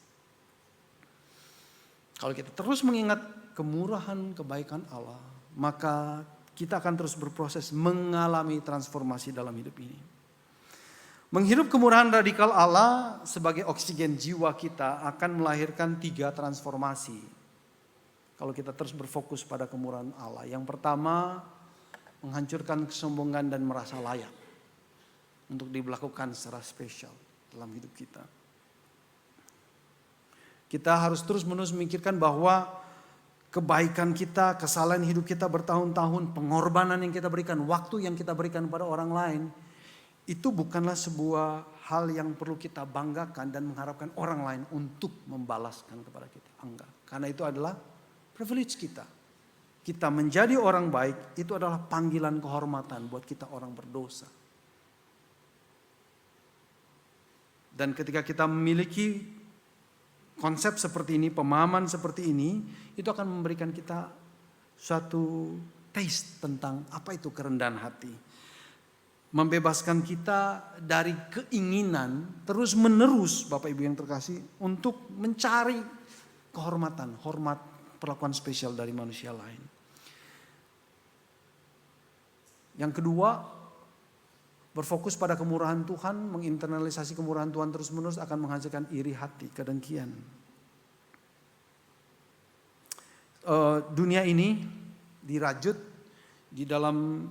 Kalau kita terus mengingat kemurahan kebaikan Allah, maka kita akan terus berproses mengalami transformasi dalam hidup ini. Menghirup kemurahan radikal Allah sebagai oksigen jiwa kita akan melahirkan 3 transformasi. Kalau kita terus berfokus pada kemurahan Allah. Yang pertama, menghancurkan kesombongan dan merasa layak untuk diberlakukan secara spesial dalam hidup kita. Kita harus terus-menerus memikirkan bahwa kebaikan kita, kesalahan hidup kita bertahun-tahun, pengorbanan yang kita berikan, waktu yang kita berikan pada orang lain, itu bukanlah sebuah hal yang perlu kita banggakan dan mengharapkan orang lain untuk membalaskan kepada kita. Enggak, karena itu adalah privilege kita. Kita menjadi orang baik itu adalah panggilan kehormatan buat kita orang berdosa. Dan ketika kita memiliki konsep seperti ini, pemahaman seperti ini, itu akan memberikan kita suatu taste tentang apa itu kerendahan hati. Membebaskan kita dari keinginan terus menerus Bapak Ibu yang terkasih untuk mencari kehormatan, hormat, perlakuan spesial dari manusia lain. Yang kedua, berfokus pada kemurahan Tuhan, menginternalisasi kemurahan Tuhan terus-menerus akan menghasilkan iri hati, kedengkian. Dunia ini dirajut di dalam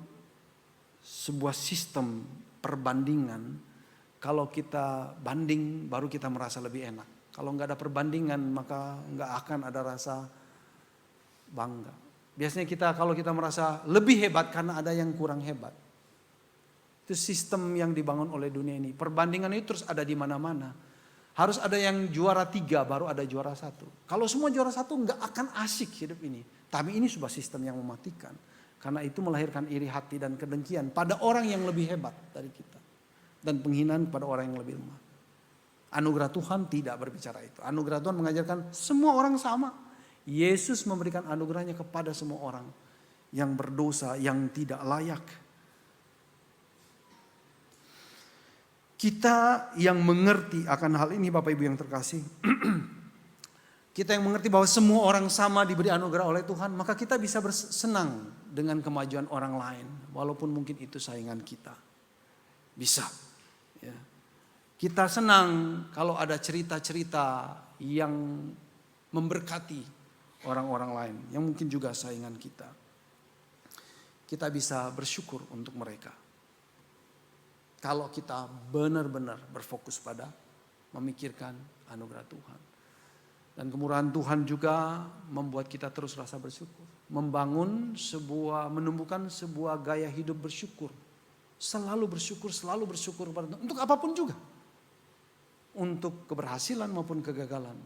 sebuah sistem perbandingan. Kalau kita banding, baru kita merasa lebih enak. Kalau nggak ada perbandingan, maka nggak akan ada rasa bangga. Biasanya kalau kita merasa lebih hebat karena ada yang kurang hebat. Itu sistem yang dibangun oleh dunia ini. Perbandingan itu terus ada di mana-mana. Harus ada yang juara 3 baru ada juara 1. Kalau semua juara 1 nggak akan asik hidup ini. Tapi ini sebuah sistem yang mematikan. Karena itu melahirkan iri hati dan kedengkian pada orang yang lebih hebat dari kita. Dan penghinaan pada orang yang lebih lemah. Anugerah Tuhan tidak berbicara itu. Anugerah Tuhan mengajarkan semua orang sama. Yesus memberikan anugerahnya kepada semua orang yang berdosa, yang tidak layak. Kita yang mengerti akan hal ini Bapak Ibu yang terkasih. Kita yang mengerti bahwa semua orang sama diberi anugerah oleh Tuhan. Maka kita bisa bersenang dengan kemajuan orang lain. Walaupun mungkin itu saingan kita. Bisa. Ya. Kita senang kalau ada cerita-cerita yang memberkati orang-orang lain yang mungkin juga saingan kita. Kita bisa bersyukur untuk mereka. Kalau kita benar-benar berfokus pada memikirkan anugerah Tuhan. Dan kemurahan Tuhan juga membuat kita terus rasa bersyukur. Menumbuhkan sebuah gaya hidup bersyukur. Selalu bersyukur kepada Tuhan. Untuk apapun juga. Untuk keberhasilan maupun kegagalan.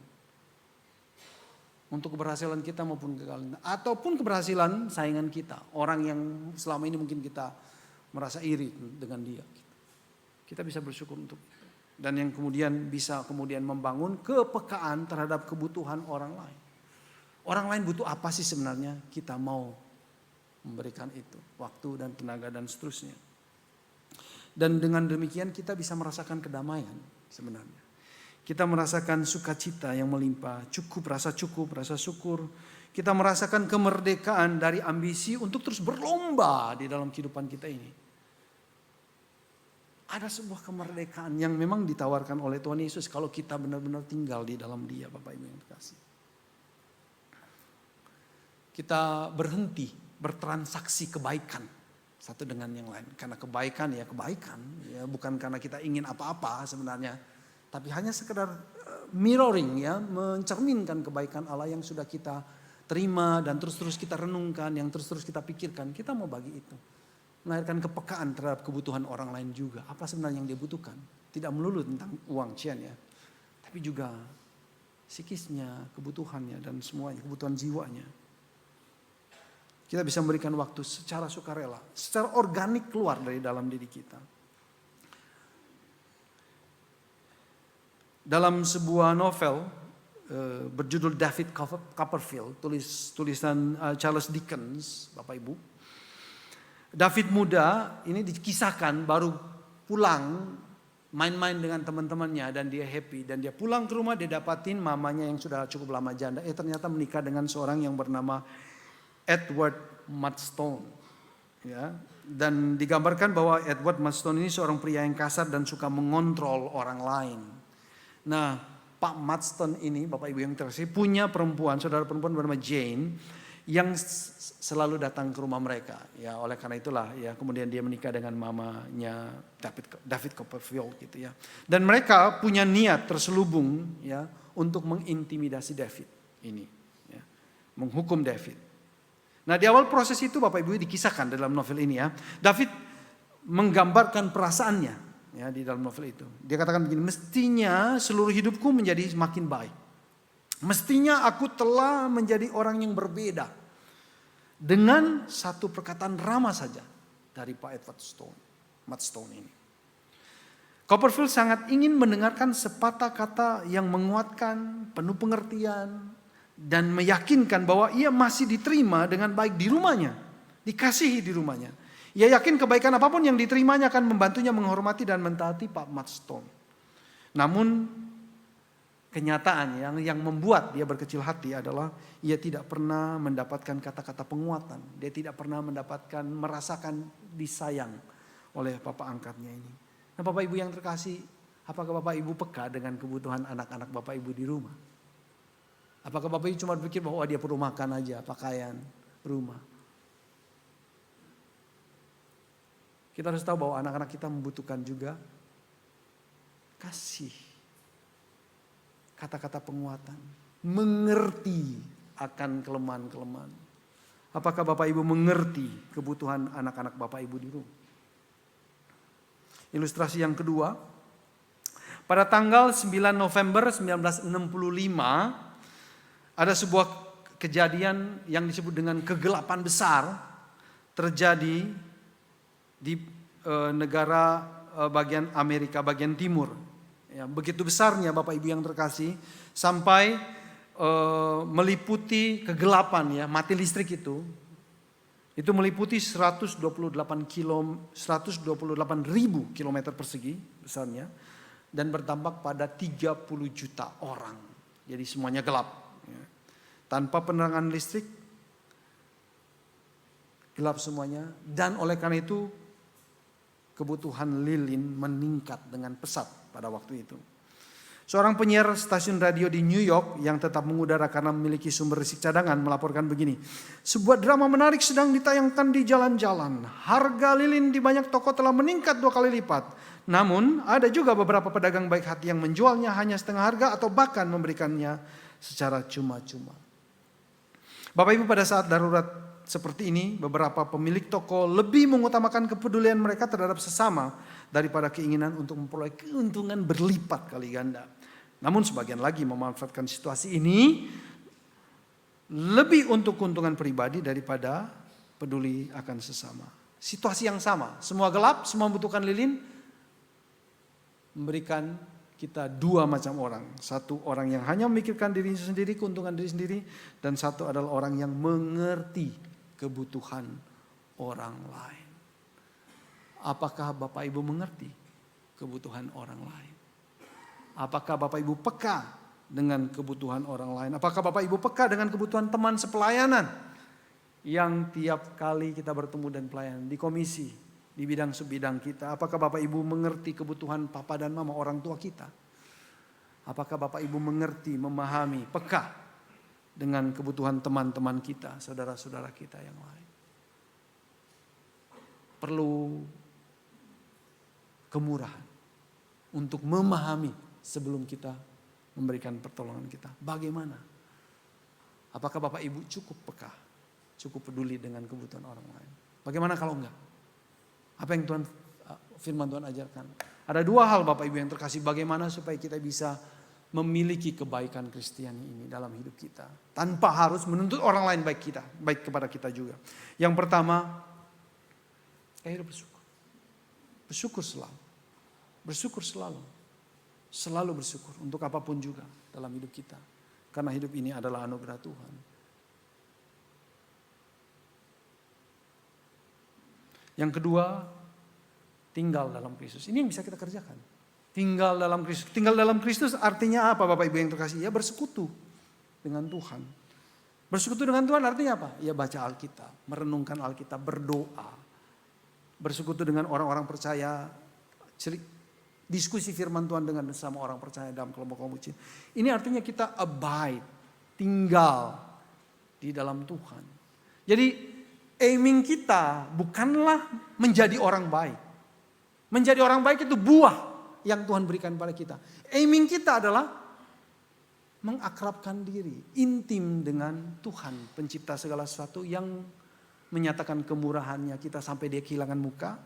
untuk keberhasilan kita maupun kegagalan, ataupun keberhasilan saingan kita, orang yang selama ini mungkin kita merasa iri dengan dia. Kita bisa bersyukur untuk itu. Dan yang kemudian bisa membangun kepekaan terhadap kebutuhan orang lain. Orang lain butuh apa sih sebenarnya? Kita mau memberikan itu, waktu dan tenaga dan seterusnya. Dan dengan demikian kita bisa merasakan kedamaian sebenarnya. Kita merasakan sukacita yang melimpah, rasa syukur. Kita merasakan kemerdekaan dari ambisi untuk terus berlomba di dalam kehidupan kita ini. Ada sebuah kemerdekaan yang memang ditawarkan oleh Tuhan Yesus kalau kita benar-benar tinggal di dalam Dia, Bapak Ibu yang terkasih. Kita berhenti bertransaksi kebaikan satu dengan yang lain. Karena kebaikan, ya bukan karena kita ingin apa-apa sebenarnya, tapi hanya sekedar mirroring, ya, mencerminkan kebaikan Allah yang sudah kita terima dan terus-terus kita renungkan, yang terus-terus kita pikirkan. Kita mau bagi itu. Melahirkan kepekaan terhadap kebutuhan orang lain juga. Apa sebenarnya yang dia butuhkan? Tidak melulu tentang uang, ya, tapi juga psikisnya, kebutuhannya dan semuanya, kebutuhan jiwanya. Kita bisa memberikan waktu secara sukarela, secara organik keluar dari dalam diri kita. Dalam sebuah novel berjudul David Copperfield, tulisan Charles Dickens, Bapak Ibu. David muda ini dikisahkan baru pulang main-main dengan teman-temannya dan dia happy. Dan dia pulang ke rumah, dia dapatin mamanya yang sudah cukup lama janda. Ternyata menikah dengan seorang yang bernama Edward Murdstone. Ya. Dan digambarkan bahwa Edward Murdstone ini seorang pria yang kasar dan suka mengontrol orang lain. Nah, Pak Murdstone ini, Bapak Ibu yang terkasih, punya saudara perempuan bernama Jane, yang selalu datang ke rumah mereka. Ya, oleh karena itulah, ya, kemudian dia menikah dengan mamanya David Copperfield gitu, ya. Dan mereka punya niat terselubung, ya, untuk mengintimidasi David ini, ya, menghukum David. Nah, di awal proses itu Bapak Ibu dikisahkan dalam novel ini, ya. David menggambarkan perasaannya, ya, di dalam novel itu. Dia katakan begini, mestinya seluruh hidupku menjadi semakin baik. Mestinya aku telah menjadi orang yang berbeda. Dengan satu perkataan ramah saja dari Pak Edward Murdstone ini. Copperfield sangat ingin mendengarkan sepatah kata yang menguatkan, penuh pengertian, dan meyakinkan bahwa ia masih diterima dengan baik di rumahnya, dikasihi di rumahnya. Ia yakin kebaikan apapun yang diterimanya akan membantunya menghormati dan mentaati Pak Murdstone. Namun kenyataan yang membuat dia berkecil hati adalah ia tidak pernah mendapatkan kata-kata penguatan. Dia tidak pernah merasakan disayang oleh Bapak angkatnya ini. Nah, Bapak Ibu yang terkasih, apakah Bapak Ibu peka dengan kebutuhan anak-anak Bapak Ibu di rumah? Apakah Bapak Ibu cuma pikir bahwa dia perlu makan aja, pakaian, rumah? Kita harus tahu bahwa anak-anak kita membutuhkan juga kasih. Kata-kata penguatan, mengerti akan kelemahan-kelemahan. Apakah Bapak Ibu mengerti kebutuhan anak-anak Bapak Ibu di rumah? Ilustrasi yang kedua, pada tanggal 9 November 1965 ada sebuah kejadian yang disebut dengan kegelapan besar terjadi di negara bagian Amerika bagian timur. Ya, begitu besarnya Bapak Ibu yang terkasih sampai meliputi kegelapan, ya, mati listrik itu meliputi 128.000 kilometer persegi besarnya dan berdampak pada 30 juta orang. Jadi semuanya gelap, ya. Tanpa penerangan listrik, gelap semuanya, dan oleh karena itu kebutuhan lilin meningkat dengan pesat pada waktu itu. Seorang penyiar stasiun radio di New York yang tetap mengudara karena memiliki sumber listrik cadangan melaporkan begini. Sebuah drama menarik sedang ditayangkan di jalan-jalan. Harga lilin di banyak toko telah meningkat 2 kali lipat. Namun ada juga beberapa pedagang baik hati yang menjualnya hanya setengah harga atau bahkan memberikannya secara cuma-cuma. Bapak Ibu, pada saat darurat seperti ini, beberapa pemilik toko lebih mengutamakan kepedulian mereka terhadap sesama daripada keinginan untuk memperoleh keuntungan berlipat kali ganda. Namun sebagian lagi memanfaatkan situasi ini lebih untuk keuntungan pribadi daripada peduli akan sesama. Situasi yang sama, semua gelap, semua membutuhkan lilin, memberikan kita dua macam orang. Satu orang yang hanya memikirkan dirinya sendiri, keuntungan diri sendiri, dan satu adalah orang yang mengerti kebutuhan orang lain. Apakah Bapak Ibu mengerti kebutuhan orang lain? Apakah Bapak Ibu peka dengan kebutuhan orang lain? Apakah Bapak Ibu peka dengan kebutuhan teman sepelayanan yang tiap kali kita bertemu dan pelayanan di komisi, di bidang sebidang kita? Apakah Bapak Ibu mengerti kebutuhan papa dan mama orang tua kita? Apakah Bapak Ibu mengerti, memahami, peka dengan kebutuhan teman-teman kita, saudara-saudara kita yang lain? Perlu kemurahan untuk memahami sebelum kita memberikan pertolongan kita. Bagaimana? Apakah Bapak Ibu cukup peka, cukup peduli dengan kebutuhan orang lain? Bagaimana kalau enggak? Apa yang firman Tuhan ajarkan? Ada dua hal Bapak Ibu yang terkasih, bagaimana supaya kita bisa memiliki kebaikan Kristiani ini dalam hidup kita. Tanpa harus menuntut orang lain baik kepada kita juga. Yang pertama, kita hidup bersyukur. Bersyukur selalu. Bersyukur selalu. Selalu bersyukur untuk apapun juga dalam hidup kita. Karena hidup ini adalah anugerah Tuhan. Yang kedua, tinggal dalam Kristus. Ini yang bisa kita kerjakan. Tinggal dalam Kristus. Tinggal dalam Kristus artinya apa Bapak Ibu yang terkasih? Ya bersekutu dengan Tuhan. Bersekutu dengan Tuhan artinya apa? Ya baca Alkitab, merenungkan Alkitab, berdoa. Bersekutu dengan orang-orang percaya, diskusi firman Tuhan dengan sama orang percaya dalam kelompok-kelompok kecil. Ini artinya kita abide, tinggal di dalam Tuhan. Jadi aiming kita bukanlah menjadi orang baik. Menjadi orang baik itu buah yang Tuhan berikan pada kita. Aiming kita adalah mengakrabkan diri, intim dengan Tuhan, pencipta segala sesuatu yang menyatakan kemurahannya kita sampai dia kehilangan muka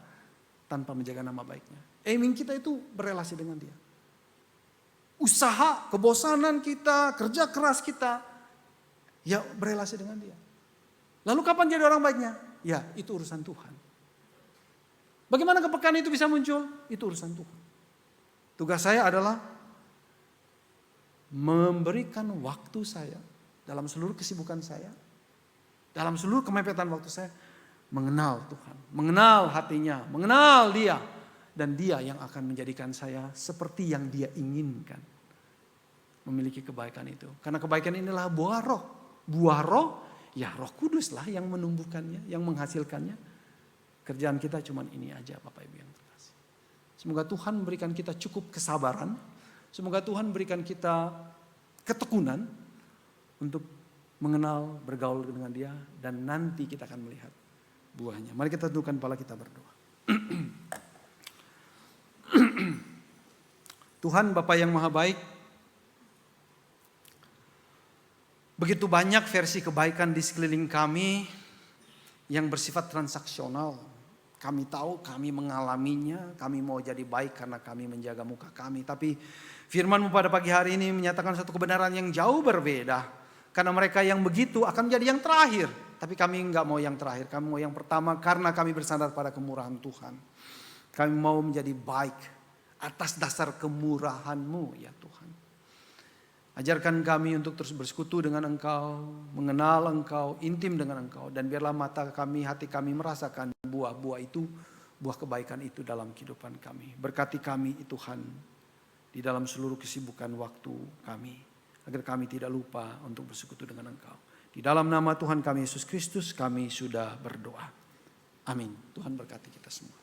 tanpa menjaga nama baiknya. Aiming kita itu berelasi dengan dia. Usaha, kebosanan kita, kerja keras kita, ya berelasi dengan dia. Lalu kapan jadi orang baiknya? Ya itu urusan Tuhan. Bagaimana kepekaan itu bisa muncul? Itu urusan Tuhan. Tugas saya adalah memberikan waktu saya dalam seluruh kesibukan saya, dalam seluruh kemepetan waktu saya, mengenal Tuhan, mengenal hatinya, mengenal dia. Dan dia yang akan menjadikan saya seperti yang dia inginkan. Memiliki kebaikan itu. Karena kebaikan inilah buah roh. Buah roh, ya Roh Kudus lah yang menumbuhkannya, yang menghasilkannya. Kerjaan kita cuma ini aja Bapak Ibu yang terkasih. Semoga Tuhan memberikan kita cukup kesabaran. Semoga Tuhan berikan kita ketekunan untuk mengenal, bergaul dengan dia. Dan nanti kita akan melihat buahnya. Mari kita tundukkan kepala kita berdoa. Tuhan Bapa yang Maha Baik, begitu banyak versi kebaikan di sekeliling kami yang bersifat transaksional. Kami tahu, kami mengalaminya, kami mau jadi baik karena kami menjaga muka kami. Tapi firman-Mu pada pagi hari ini menyatakan satu kebenaran yang jauh berbeda. Karena mereka yang begitu akan menjadi yang terakhir. Tapi kami enggak mau yang terakhir, kami mau yang pertama karena kami bersandar pada kemurahan Tuhan. Kami mau menjadi baik atas dasar kemurahan-Mu ya Tuhan. Ajarkan kami untuk terus bersekutu dengan Engkau, mengenal Engkau, intim dengan Engkau. Dan biarlah mata kami, hati kami merasakan buah-buah itu, buah kebaikan itu dalam kehidupan kami. Berkati kami Tuhan di dalam seluruh kesibukan waktu kami. Agar kami tidak lupa untuk bersekutu dengan Engkau. Di dalam nama Tuhan kami Yesus Kristus kami sudah berdoa. Amin. Tuhan berkati kita semua.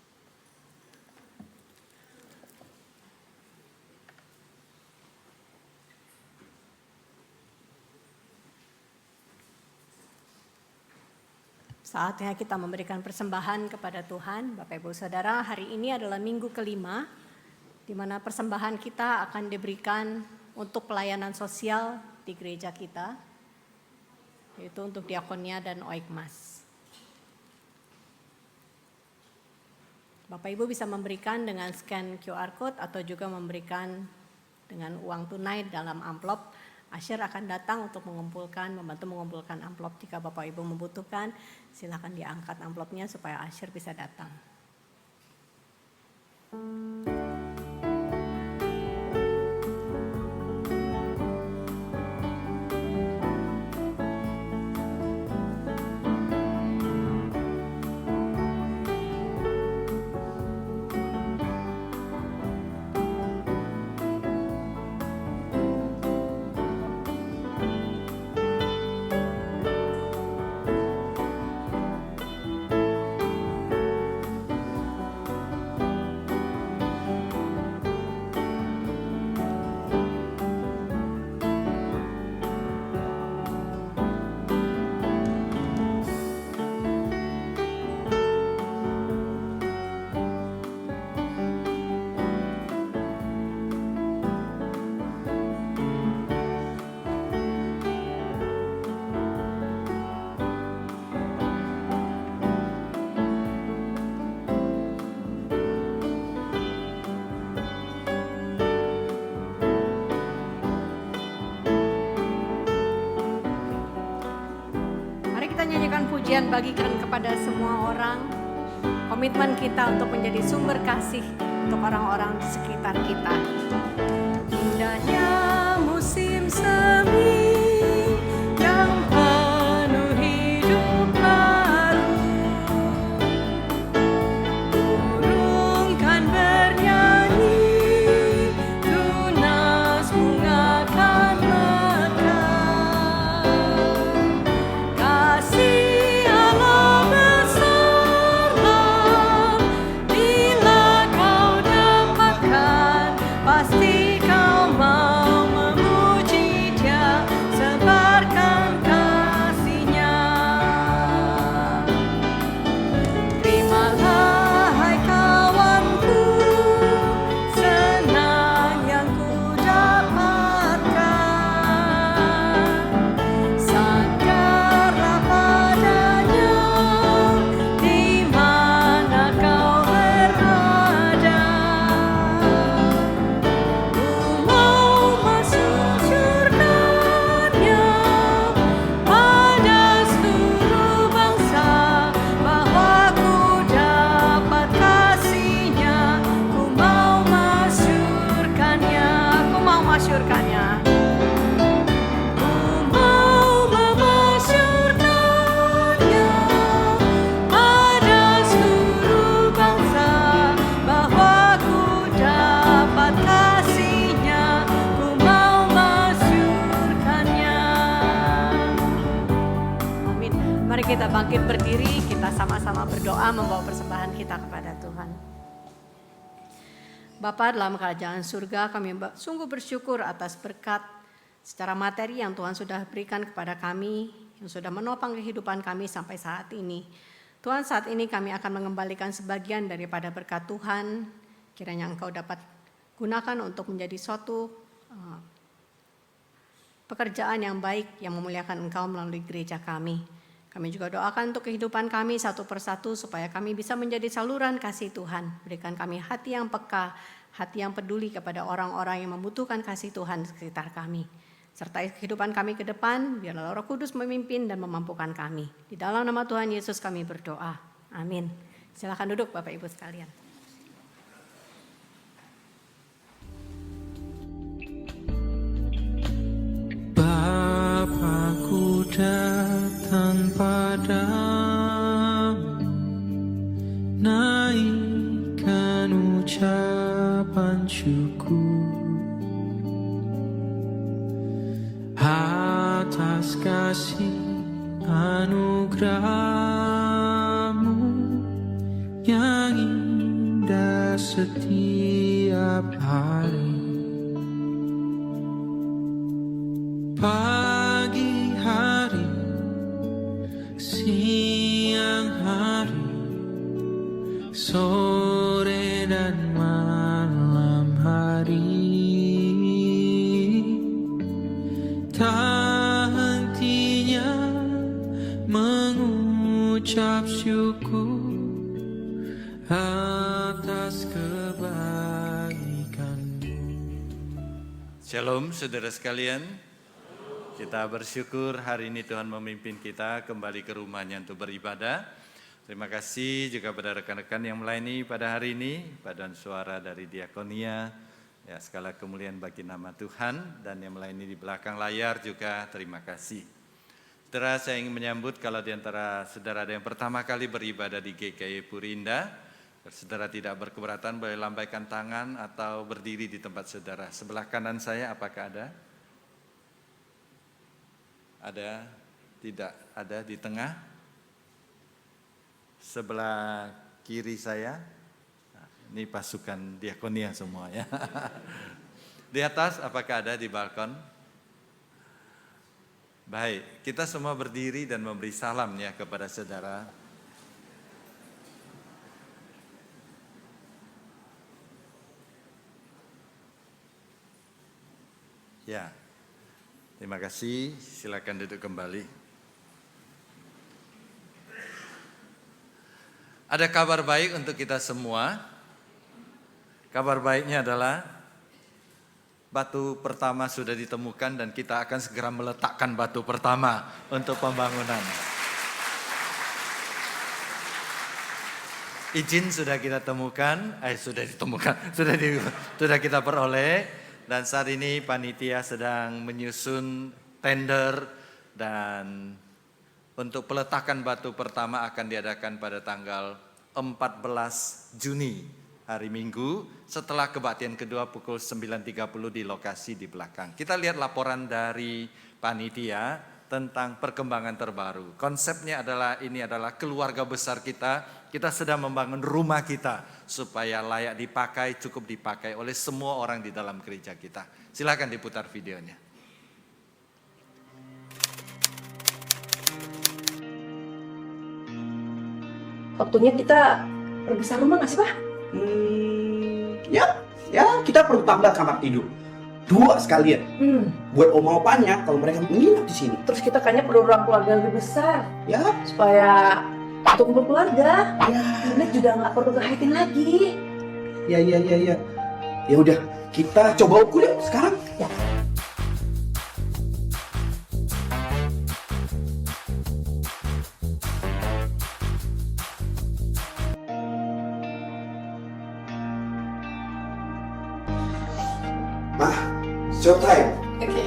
Saatnya kita memberikan persembahan kepada Tuhan. Bapak Ibu Saudara, hari ini adalah minggu kelima di mana persembahan kita akan diberikan untuk pelayanan sosial di gereja kita, yaitu untuk diakonia dan oikmas. Bapak Ibu bisa memberikan dengan scan QR code atau juga memberikan dengan uang tunai dalam amplop Asher akan datang untuk membantu mengumpulkan amplop. Jika Bapak Ibu membutuhkan, silakan diangkat amplopnya supaya Asher bisa datang. Nyanyikan pujian, bagikan kepada semua orang. Komitmen kita untuk menjadi sumber kasih untuk orang-orang di sekitar kita. Indahnya musim semi yang penuh hidup baru, burung kan bernyanyi, tunas bunga kan mekar. Kasih Allah besarlah, bila kau dapatkan, pasti kau mau memuji Dia, sebarkan kasih-Nya. Terimalah hai kawanku, senang yang ku dapatkan. Sandarlah padanya, di mana kau berada. Ku mau masuk surganya pada seluruh bangsa, bahwa ku dapat kasih-Nya. Ku mau masyurkannya, ku mau masyurkannya. Ku mau memasyurkannya pada seluruh bangsa, bahwa ku dapat kasih-Nya. Ku mau masyurkannya. Amin. Mari kita bangkit berdiri, kita sama-sama berdoa membawa persembahan kita kepada Tuhan. Bapa dalam kerajaan surga, kami sungguh bersyukur atas berkat secara materi yang Tuhan sudah berikan kepada kami, yang sudah menopang kehidupan kami sampai saat ini. Tuhan, saat ini kami akan mengembalikan sebagian daripada berkat Tuhan, kiranya Engkau dapat gunakan untuk menjadi suatu pekerjaan yang baik yang memuliakan Engkau melalui gereja kami. Kami juga doakan untuk kehidupan kami satu persatu supaya kami bisa menjadi saluran kasih Tuhan. Berikan kami hati yang peka, hati yang peduli kepada orang-orang yang membutuhkan kasih Tuhan di sekitar kami. Sertai kehidupan kami ke depan, biarlah Roh Kudus memimpin dan memampukan kami. Di dalam nama Tuhan Yesus kami berdoa. Amin. Silakan duduk Bapak Ibu sekalian. Bapa-Ku datang padamu, naikkan ucapan syukur atas kasih anugerah-Mu yang indah setiap hari. Pagi hari, siang hari, sore dan malam hari, tak hentinya mengucap syukur atas kebaikan-Mu. Shalom saudara sekalian. Kita bersyukur hari ini Tuhan memimpin kita kembali ke rumahnya untuk beribadah. Terima kasih juga pada rekan-rekan yang melayani pada hari ini, paduan suara dari Diakonia. Ya, segala kemuliaan bagi nama Tuhan, dan yang melayani di belakang layar juga terima kasih. Saudara, saya ingin menyambut kalau di antara saudara ada yang pertama kali beribadah di GKI Puri Indah, saudara tidak berkeberatan boleh lambaikan tangan atau berdiri di tempat saudara. Sebelah kanan saya apakah ada? Ada? Tidak ada di tengah? Sebelah kiri saya? Nah, ini pasukan Diakonia semua ya. Di atas apakah ada di balkon? Baik, kita semua berdiri dan memberi salam ya kepada saudara. Ya, terima kasih. Silakan duduk kembali. Ada kabar baik untuk kita semua. Kabar baiknya adalah batu pertama sudah ditemukan dan kita akan segera meletakkan batu pertama untuk pembangunan. Izin sudah kita temukan, sudah kita peroleh. Dan saat ini panitia sedang menyusun tender, dan untuk peletakan batu pertama akan diadakan pada tanggal 14 Juni, hari Minggu, setelah kebaktian kedua pukul 9.30 di lokasi di belakang. Kita lihat laporan dari panitia tentang perkembangan terbaru. Konsepnya adalah ini adalah keluarga besar kita. Kita sedang membangun rumah kita supaya layak dipakai, cukup dipakai oleh semua orang di dalam gereja kita. Silakan diputar videonya. Waktunya kita perbesar rumah nggak sih, Pak? Ya kita perlu tambah kamar tidur 2 sekalian. Buat oma opanya kalau mereka menginap di sini. Terus kita kayaknya perlu ruang keluarga lebih besar. Ya, Supaya untuk kumpul keluarga. ya, Toilet juga nggak perlu kehaitin lagi. ya. Ya udah, kita coba ukur yuk sekarang. Ya. Showtime. Oke.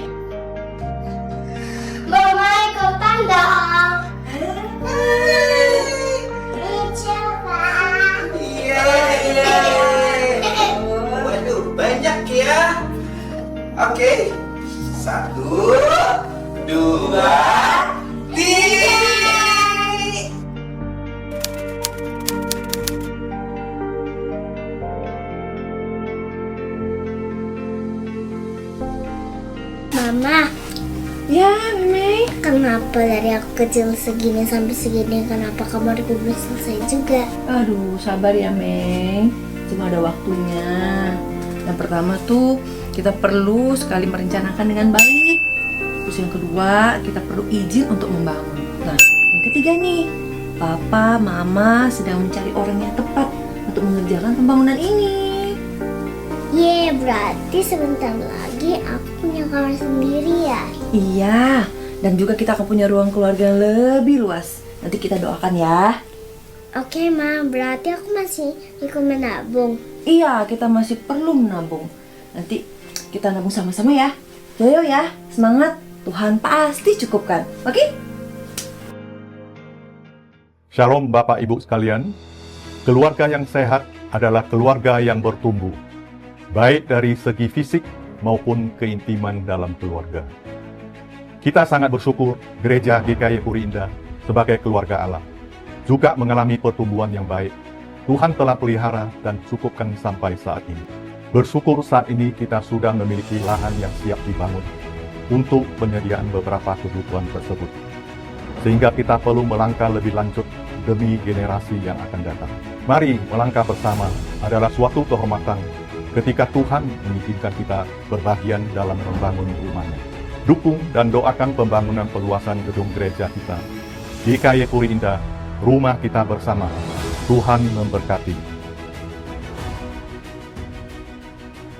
Mama ikutan dong. Coba. Iya. Waduh, banyak ya. Oke. 1, 2, 3. Mama, Ya, Mei. kenapa dari aku kecil segini sampai segini, kenapa kamarku belum selesai juga? Aduh, sabar ya, Mei. Cuma ada waktunya. Yang pertama tuh, kita perlu sekali merencanakan dengan baik. Terus yang kedua, kita perlu izin untuk membangun. Nah, yang ketiga nih, Papa, Mama sedang mencari orang yang tepat untuk mengerjakan pembangunan ini. Ye, berarti sebentar lagi aku punya kamar sendiri ya? Iya, dan juga kita akan punya ruang keluarga yang lebih luas. Nanti kita doakan ya. Oke, Ma, berarti aku masih ikut menabung. Iya, kita masih perlu menabung. Nanti kita nabung sama-sama ya. Yo ya, semangat. Tuhan pasti cukupkan. Oke? Shalom Bapak Ibu sekalian. Keluarga yang sehat adalah keluarga yang bertumbuh, baik dari segi fisik maupun keintiman dalam keluarga. Kita sangat bersyukur Gereja GKI Puri Indah sebagai keluarga Allah juga mengalami pertumbuhan yang baik. Tuhan telah pelihara dan cukupkan sampai saat ini. Bersyukur saat ini kita sudah memiliki lahan yang siap dibangun untuk penyediaan beberapa kebutuhan tersebut. Sehingga kita perlu melangkah lebih lanjut demi generasi yang akan datang. Mari melangkah bersama adalah suatu kehormatan ketika Tuhan mengizinkan kita berbagian dalam membangun rumahnya. Dukung dan doakan pembangunan perluasan gedung gereja kita. GKI Puri Indah, rumah kita bersama. Tuhan memberkati.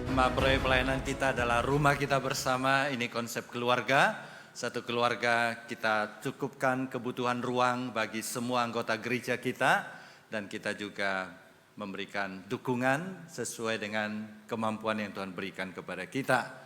Tema proyek pelayanan kita adalah rumah kita bersama. Ini konsep keluarga. satu keluarga kita cukupkan kebutuhan ruang bagi semua anggota gereja kita, dan kita juga memberikan dukungan sesuai dengan kemampuan yang Tuhan berikan kepada kita.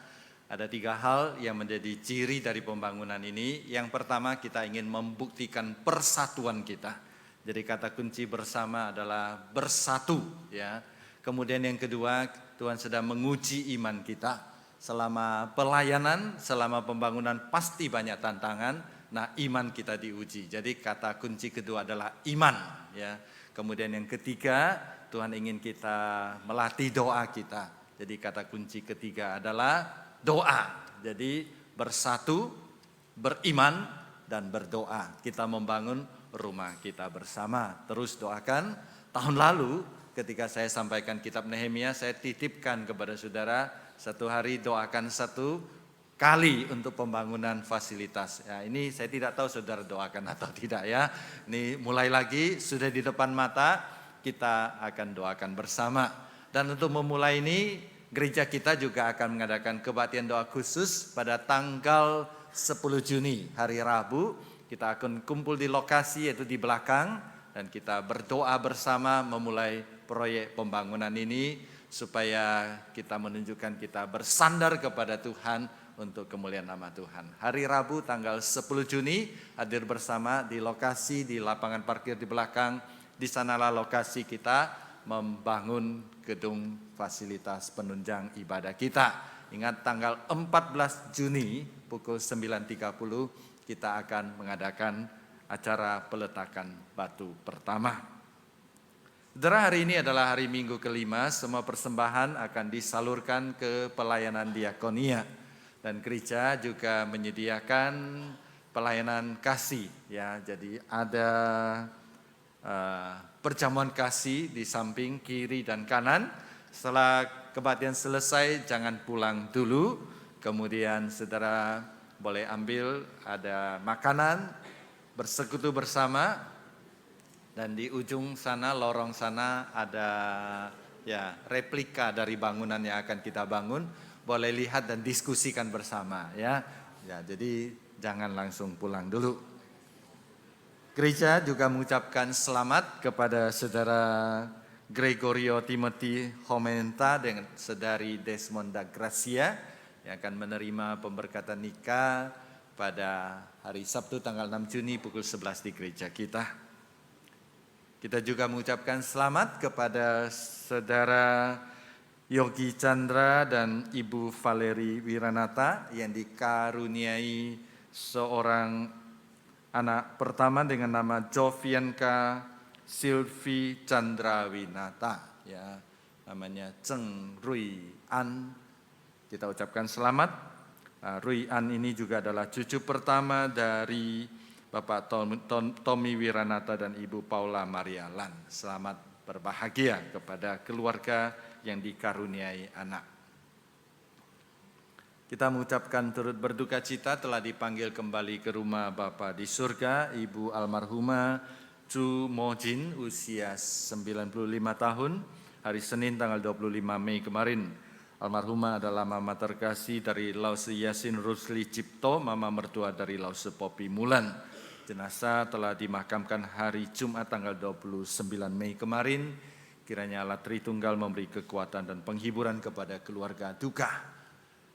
Ada 3 hal yang menjadi ciri dari pembangunan ini. Yang pertama, kita ingin membuktikan persatuan kita. Jadi kata kunci bersama adalah bersatu, ya. Kemudian yang kedua, Tuhan sedang menguji iman kita. Selama pelayanan, selama pembangunan pasti banyak tantangan. Nah, iman kita diuji. Jadi kata kunci kedua adalah iman, ya. Kemudian yang ketiga, Tuhan ingin kita melatih doa kita. Jadi kata kunci ketiga adalah doa. Jadi bersatu, beriman, dan berdoa. Kita membangun rumah kita bersama. Terus doakan. Tahun lalu ketika saya sampaikan kitab Nehemia, saya titipkan kepada saudara, satu hari doakan 1 kali untuk pembangunan fasilitas. Ya, ini saya tidak tahu saudara doakan atau tidak ya. Ini mulai lagi, sudah di depan mata. Kita akan doakan bersama. Dan untuk memulai ini, gereja kita juga akan mengadakan kebaktian doa khusus pada tanggal 10 Juni, hari Rabu. Kita akan kumpul di lokasi, yaitu di belakang, dan kita berdoa bersama memulai proyek pembangunan ini, supaya kita menunjukkan kita bersandar kepada Tuhan untuk kemuliaan nama Tuhan. Hari Rabu tanggal 10 Juni, hadir bersama di lokasi, di lapangan parkir di belakang. Di sanalah lokasi kita membangun gedung fasilitas penunjang ibadah kita. Ingat tanggal 14 Juni pukul 9.30 kita akan mengadakan acara peletakan batu pertama. Saudara, hari ini adalah hari Minggu kelima, semua persembahan akan disalurkan ke pelayanan diakonia. Dan gereja juga menyediakan pelayanan kasih, ya. Jadi ada perjamuan kasih di samping kiri dan kanan. Setelah kebaktian selesai, jangan pulang dulu. Kemudian saudara boleh ambil, ada makanan, bersekutu bersama. Dan di ujung sana, lorong sana ada ya replika dari bangunan yang akan kita bangun. Boleh lihat dan diskusikan bersama, ya. Ya, jadi jangan langsung pulang dulu. Gereja juga mengucapkan selamat kepada saudara Gregorio Timothy Homenta dengan saudari Desmonda Gracia yang akan menerima pemberkatan nikah pada hari Sabtu tanggal 6 Juni pukul 11 di gereja kita. Kita juga mengucapkan selamat kepada saudara Yogi Chandra dan Ibu Valeri Wiranata yang dikaruniai seorang anak pertama dengan nama Jovianka Sylvie Chandrawinata, ya, namanya Cheng Rui An. Kita ucapkan selamat. Rui An ini juga adalah cucu pertama dari Bapak Tommy Wiranata dan Ibu Paula Maria Lan. Selamat berbahagia kepada keluarga yang dikaruniai anak. Kita mengucapkan turut berduka cita telah dipanggil kembali ke rumah Bapa di surga, Ibu almarhumah Chu Mojin, usia 95 tahun, hari Senin tanggal 25 Mei kemarin. Almarhumah adalah mama terkasih dari Lause Yasin Rusli Cipto, mama mertua dari Lause Popi Mulan. Jenazah telah dimakamkan hari Jumat tanggal 29 Mei kemarin. Kiranya Allah Tritunggal memberi kekuatan dan penghiburan kepada keluarga duka.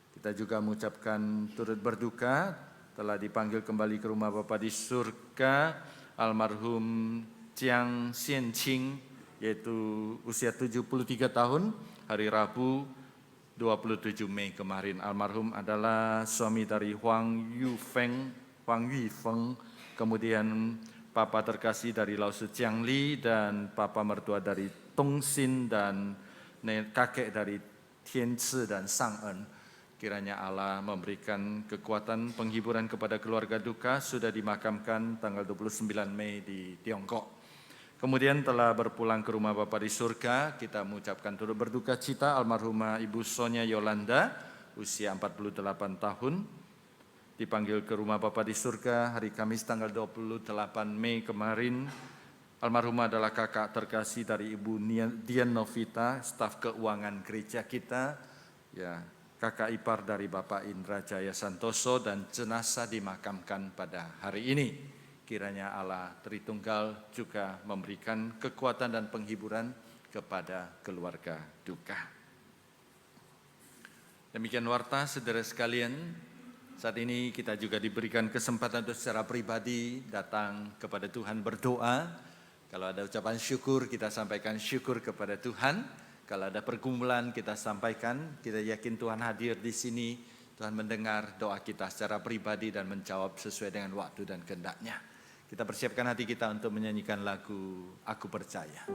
Kita juga mengucapkan turut berduka telah dipanggil kembali ke rumah Bapa di surga almarhum Jiang Xianqing, yaitu usia 73 tahun, hari Rabu 27 Mei kemarin. Almarhum adalah suami dari Huang Yufeng, kemudian papa terkasih dari Lause Jiangli dan papa mertua dari Tongxin dan kakek dari Tianzi dan Shangen. Kiranya Allah memberikan kekuatan penghiburan kepada keluarga duka, sudah dimakamkan tanggal 29 Mei di Tiongkok. Kemudian telah berpulang ke rumah Bapa di surga, kita mengucapkan turut berduka cita almarhumah Ibu Sonia Yolanda, usia 48 tahun, dipanggil ke rumah Bapa di surga hari Kamis tanggal 28 Mei kemarin. Almarhumah adalah kakak terkasih dari Ibu Dian Novita, staf keuangan gereja kita. Ya, kakak ipar dari Bapak Indra Jaya Santoso, dan jenazah dimakamkan pada hari ini. Kiranya Allah Tritunggal juga memberikan kekuatan dan penghiburan kepada keluarga duka. Demikian warta, saudara sekalian. Saat ini kita juga diberikan kesempatan untuk secara pribadi datang kepada Tuhan berdoa. Kalau ada ucapan syukur, kita sampaikan syukur kepada Tuhan. Kalau ada pergumulan, kita sampaikan. Kita yakin Tuhan hadir di sini. Tuhan mendengar doa kita secara pribadi dan menjawab sesuai dengan waktu dan kehendak-Nya. Kita persiapkan hati kita untuk menyanyikan lagu Aku Percaya.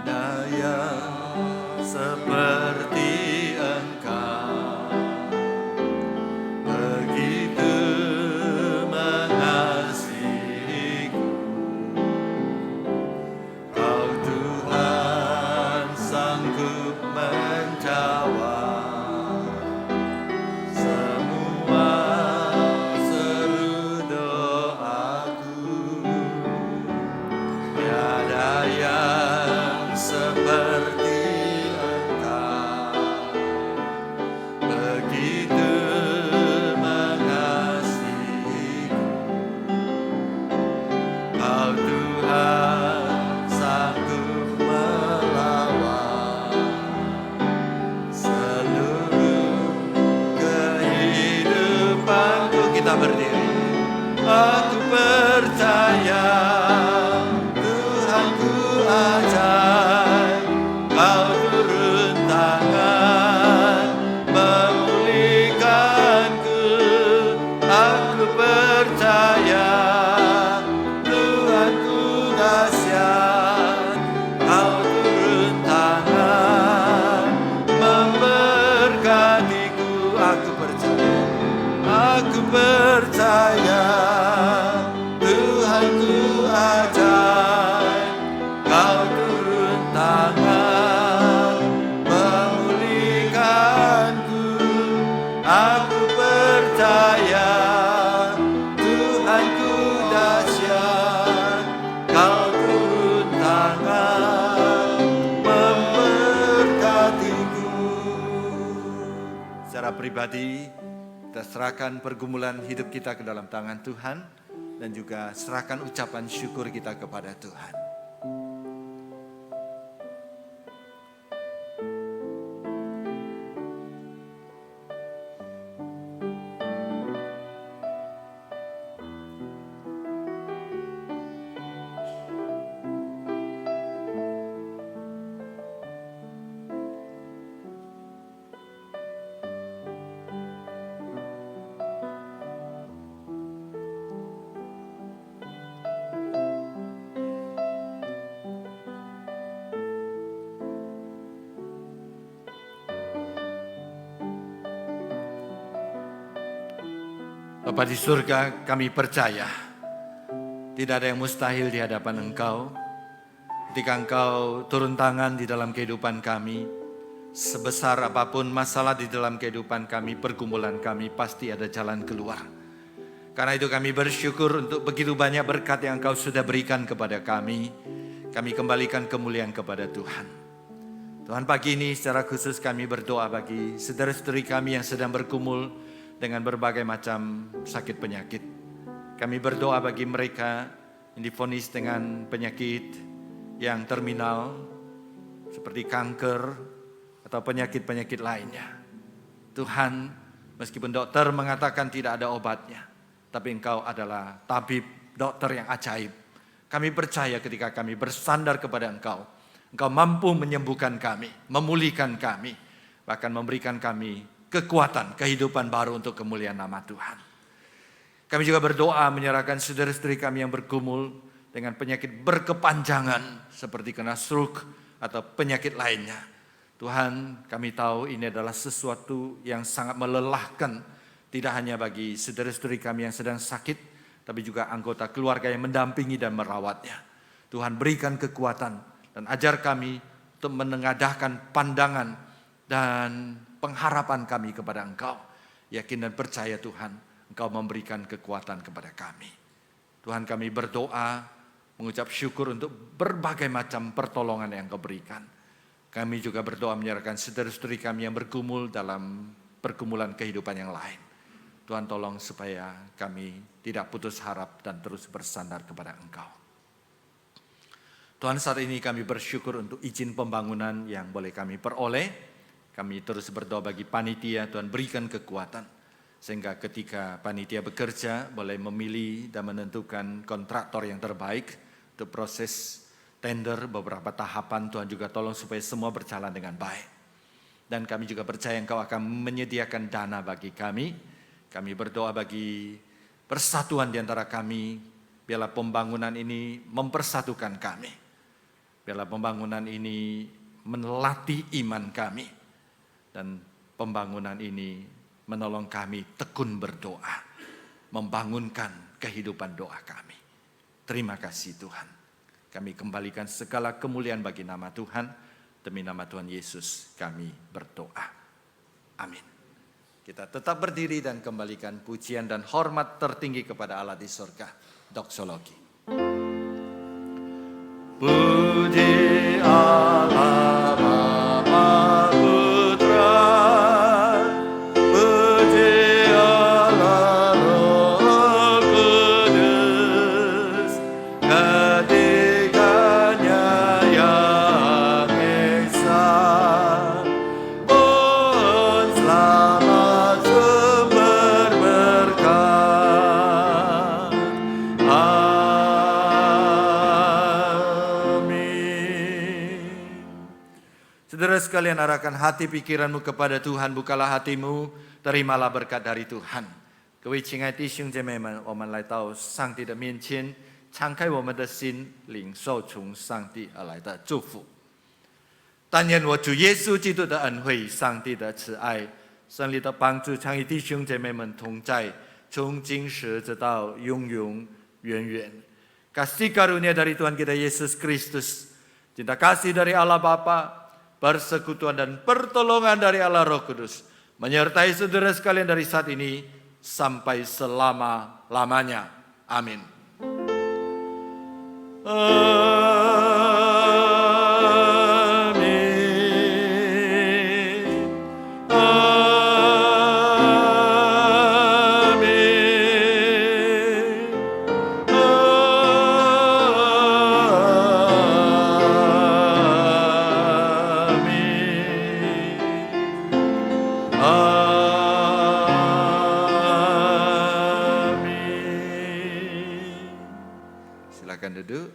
Ada yang seperti Engkau, begitu mengasihiku. Kau Tuhan sanggup menjawab semua seru doaku. Tiada yang seperti Engkau, begitu mengasihiku. Kau Tuhan sanggup melawan seluruh kehidupanku. Kita berdiri. Aku percaya Tuhanku ajaib, Kau turun tangan memulihkanku. Aku percaya Tuhanku dahsyat, Kau turun tangan memberkatiku. Aku percaya Tuhanku ajaib, Kau turun tangan memulihkanku. Aku percaya Tuhanku dahsyat, Kau turun tangan memberkatiku. Secara pribadi, kita serahkan pergumulan hidup kita ke dalam tangan Tuhan, dan juga serahkan ucapan syukur kita kepada Tuhan. Bapa di surga, kami percaya tidak ada yang mustahil di hadapan Engkau. Ketika Engkau turun tangan di dalam kehidupan kami, sebesar apapun masalah di dalam kehidupan kami, pergumulan kami, pasti ada jalan keluar. Karena itu kami bersyukur untuk begitu banyak berkat yang Engkau sudah berikan kepada kami. Kami kembalikan kemuliaan kepada Tuhan. Tuhan, pagi ini secara khusus kami berdoa bagi saudara-saudari kami yang sedang bergumul dengan berbagai macam sakit penyakit. Kami berdoa bagi mereka yang divonis dengan penyakit yang terminal seperti kanker atau penyakit-penyakit lainnya. Tuhan, meskipun dokter mengatakan tidak ada obatnya, tapi Engkau adalah tabib, dokter yang ajaib. Kami percaya ketika kami bersandar kepada Engkau, Engkau mampu menyembuhkan kami, memulihkan kami, bahkan memberikan kami kekuatan, kehidupan baru untuk kemuliaan nama Tuhan. Kami juga berdoa menyerahkan saudara-saudari kami yang bergumul dengan penyakit berkepanjangan seperti kena stroke atau penyakit lainnya. Tuhan, kami tahu ini adalah sesuatu yang sangat melelahkan, tidak hanya bagi saudara-saudari kami yang sedang sakit, tapi juga anggota keluarga yang mendampingi dan merawatnya. Tuhan, berikan kekuatan dan ajar kami untuk menengadahkan pandangan dan pengharapan kami kepada Engkau. Yakin dan percaya Tuhan, Engkau memberikan kekuatan kepada kami. Tuhan, kami berdoa, mengucap syukur untuk berbagai macam pertolongan yang Engkau berikan. Kami juga berdoa menyerahkan saudara-saudari kami yang bergumul dalam pergumulan kehidupan yang lain. Tuhan, tolong supaya kami tidak putus harap dan terus bersandar kepada Engkau. Tuhan, saat ini kami bersyukur untuk izin pembangunan yang boleh kami peroleh. Kami terus berdoa bagi panitia, Tuhan berikan kekuatan. Sehingga ketika panitia bekerja, boleh memilih dan menentukan kontraktor yang terbaik untuk proses tender beberapa tahapan. Tuhan juga tolong supaya semua berjalan dengan baik. Dan kami juga percaya Engkau akan menyediakan dana bagi kami. Kami berdoa bagi persatuan di antara kami. Biarlah pembangunan ini mempersatukan kami. Biarlah pembangunan ini melatih iman kami. Dan pembangunan ini menolong kami tekun berdoa. Membangunkan kehidupan doa kami. Terima kasih Tuhan. Kami kembalikan segala kemuliaan bagi nama Tuhan. Demi nama Tuhan Yesus kami berdoa. Amin. Kita tetap berdiri dan kembalikan pujian dan hormat tertinggi kepada Allah di surga. Doksologi. Puji Allah Bapa Putra, puji Allah Roh Kudus, ketiganya yang esa. Oh selamat sumber berkat. Saudara sekalian, arahkan hati pikiranmu kepada Tuhan, bukalah hatimu, terimalah berkat dari Tuhan. 各位亲爱弟兄姐妹们，我们来到上帝的面前，敞开我们的心，领受从上帝而来的祝福。但愿我主耶稣基督的恩惠、上帝的慈爱、圣灵的帮助，常与弟兄姐妹们同在，从今时直到永永远远。Kasih karunia dari Tuhan kita Yesus Kristus, cinta kasih dari Allah Bapa, persekutuan dan pertolongan dari Allah Roh Kudus menyertai saudara sekalian dari saat ini sampai selama-lamanya. Amin. Silakan duduk.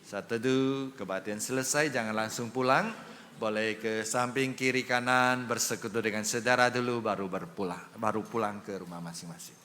Saat teduh kebaktian selesai, jangan langsung pulang. Boleh ke samping kiri kanan bersekutu dengan saudara dulu, baru pulang ke rumah masing-masing.